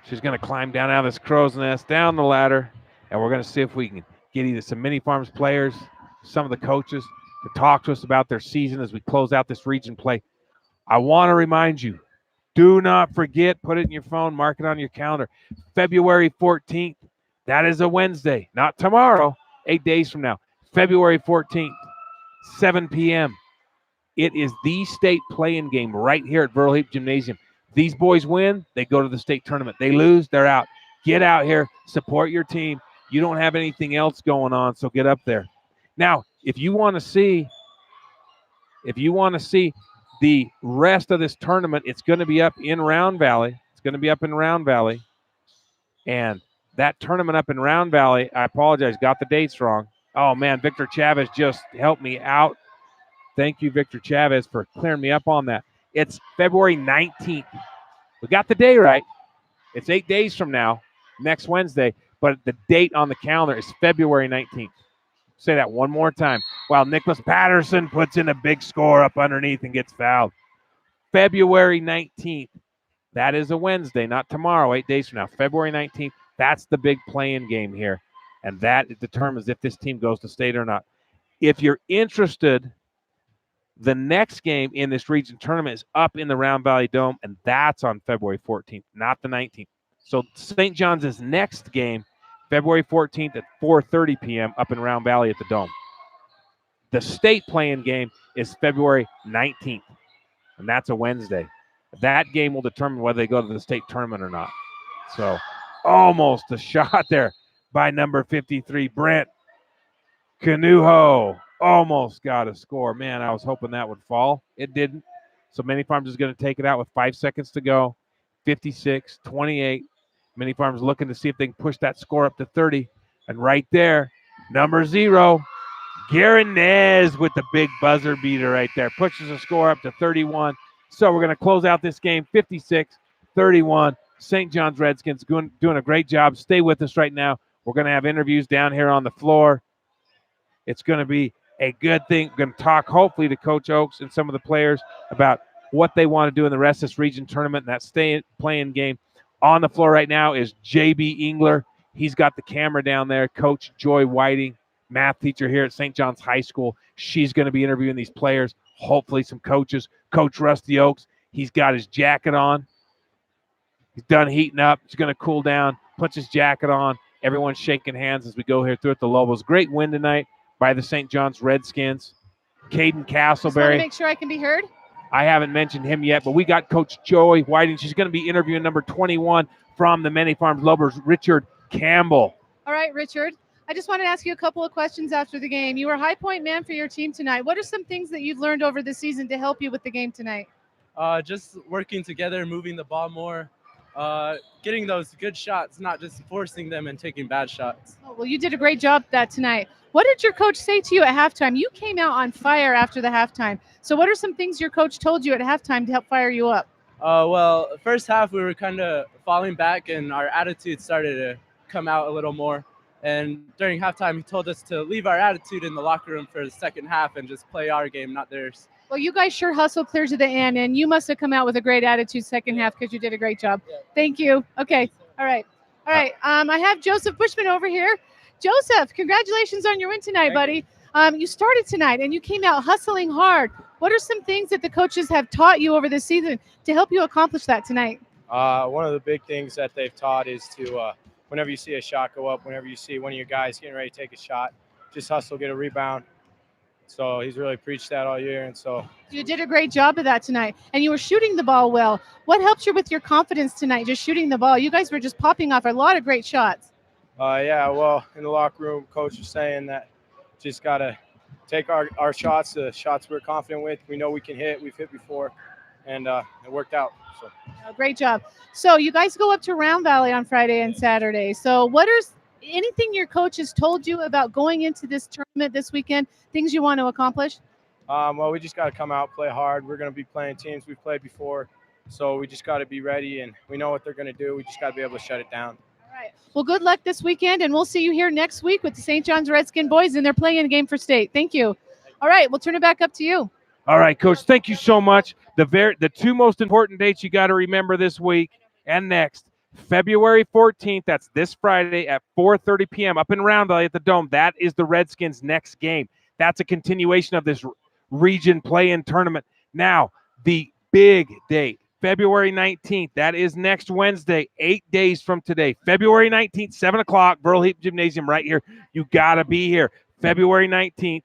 She's going to climb down out of this crow's nest, down the ladder, and we're going to see if we can get either some Many Farms players, some of the coaches, to talk to us about their season as we close out this region play. I want to remind you, do not forget, put it in your phone, mark it on your calendar. February 14th, that is a Wednesday, not tomorrow, 8 days from now. February 14th, 7 p.m. It is the state play-in game right here at Verl Heap Gymnasium. These boys win, they go to the state tournament. They lose, they're out. Get out here, support your team. You don't have anything else going on, so get up there. Now, if you want to see the rest of this tournament, it's going to be up in Round Valley. And that tournament up in Round Valley, I apologize, got the dates wrong. Oh, man, Victor Chavez just helped me out. Thank you, Victor Chavez, for clearing me up on that. It's February 19th. We got the day right. It's 8 days from now, next Wednesday, but the date on the calendar is February 19th. Say that one more time. While Nicholas Patterson puts in a big score up underneath and gets fouled. February 19th. That is a Wednesday, not tomorrow, 8 days from now. February 19th, that's the big play-in game here. And that determines if this team goes to state or not. If you're interested, the next game in this region tournament is up in the Round Valley Dome, and that's on February 14th, not the 19th. So St. John's' next game, February 14th at 4:30 p.m. up in Round Valley at the Dome. The state play-in game is February 19th, and that's a Wednesday. That game will determine whether they go to the state tournament or not. So almost a shot there by number 53, Brent Canuho. Almost got a score. Man, I was hoping that would fall. It didn't. So Many Farms is going to take it out with 5 seconds to go. 56-28. Many Farms looking to see if they can push that score up to 30. And right there, number 0, Garanez with the big buzzer beater right there. Pushes the score up to 31. So we're going to close out this game 56-31. St. John's Redskins doing a great job. Stay with us right now. We're going to have interviews down here on the floor. It's going to be a good thing. We're going to talk hopefully to Coach Oakes and some of the players about what they want to do in the rest of this region tournament and that playing game. On the floor right now is JB Engler. He's got the camera down there. Coach Joy Whiting, math teacher here at St. John's High School. She's going to be interviewing these players, hopefully some coaches. Coach Rusty Oakes, he's got his jacket on. He's done heating up. He's going to cool down, puts his jacket on. Everyone's shaking hands as we go here through at the Lobos. Great win tonight by the St. John's Redskins. Caden Castleberry. Just want to make sure I can be heard. I haven't mentioned him yet, but we got Coach Joy Whiting. She's going to be interviewing number 21 from the Many Farms Lobos, Richard Campbell. All right, Richard. I just wanted to ask you a couple of questions after the game. You were high point man for your team tonight. What are some things that you've learned over the season to help you with the game tonight? Just working together, moving the ball more, getting those good shots, not just forcing them and taking bad shots. Oh, well, you did a great job that tonight. What did your coach say to you at halftime? You came out on fire after the halftime. So what are some things your coach told you at halftime to help fire you up? Well, first half we were kind of falling back and our attitude started to come out a little more. And during halftime, he told us to leave our attitude in the locker room for the second half and just play our game, not theirs. Well, you guys sure hustled clear to the end, and you must have come out with a great attitude second half because you did a great job. Yeah. Thank you. Okay. All right. I have Joseph Bushman over here. Joseph, congratulations on your win tonight, buddy. You started tonight, and you came out hustling hard. What are some things that the coaches have taught you over this season to help you accomplish that tonight? One of the big things that they've taught is to, whenever you see a shot go up, whenever you see one of your guys getting ready to take a shot, just hustle, get a rebound. So he's really preached that all year. And so you did a great job of that tonight, and you were shooting the ball well. What helped you with your confidence tonight, just shooting the ball? You guys were just popping off a lot of great shots. well, in the locker room, coach was saying that just got to take our shots, the shots we're confident with. We know we can hit. We've hit before, and it worked out. So great job. So you guys go up to Round Valley on Friday and Saturday. So what are anything your coach has told you about going into this tournament this weekend, things you want to accomplish? Well, we just got to come out, play hard. We're going to be playing teams we've played before, so we just got to be ready, and we know what they're going to do. We just got to be able to shut it down. All right. Well, good luck this weekend, and we'll see you here next week with the St. John's Redskin boys, and they're playing a game for state. Thank you. All right, we'll turn it back up to you. All right, Coach, thank you so much. The two most important dates you got to remember this week and next. February 14th, that's this Friday at 4:30 p.m. up in Round Valley at the Dome. That is the Redskins' next game. That's a continuation of this region play-in tournament. Now, the big date, February 19th, that is next Wednesday, 8 days from today. February 19th, 7 o'clock, Burl Heap Gymnasium right here. You got to be here. February 19th,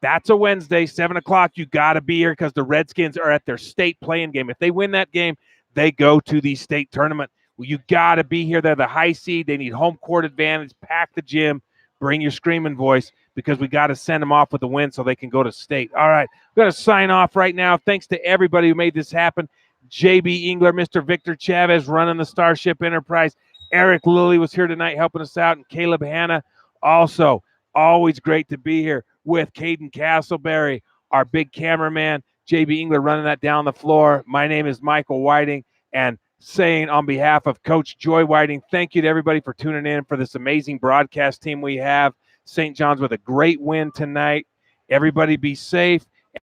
that's a Wednesday, 7 o'clock. You got to be here because the Redskins are at their state playing game. If they win that game, they go to the state tournament. Well, you got to be here. They're the high seed. They need home court advantage. Pack the gym. Bring your screaming voice because we got to send them off with a win so they can go to state. All right, I'm going to sign off right now. Thanks to everybody who made this happen. JB Engler, Mr. Victor Chavez running the Starship Enterprise. Eric Lilly was here tonight helping us out, and Caleb Hanna. Also, always great to be here with Caden Castleberry, our big cameraman. JB Engler running that down the floor. My name is Michael Whiting, and saying on behalf of Coach Joy Whiting, thank you to everybody for tuning in for this amazing broadcast team we have. St. John's with a great win tonight. Everybody be safe,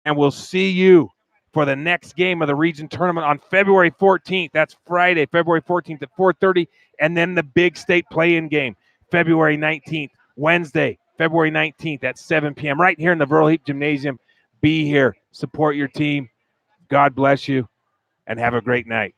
and we'll see you for the next game of the region tournament on February 14th. That's Friday, February 14th at 4:30, and then the big state play-in game, February 19th, Wednesday, February 19th at 7 p.m. right here in the Burl Heap Gymnasium. Be here, support your team. God bless you, and have a great night.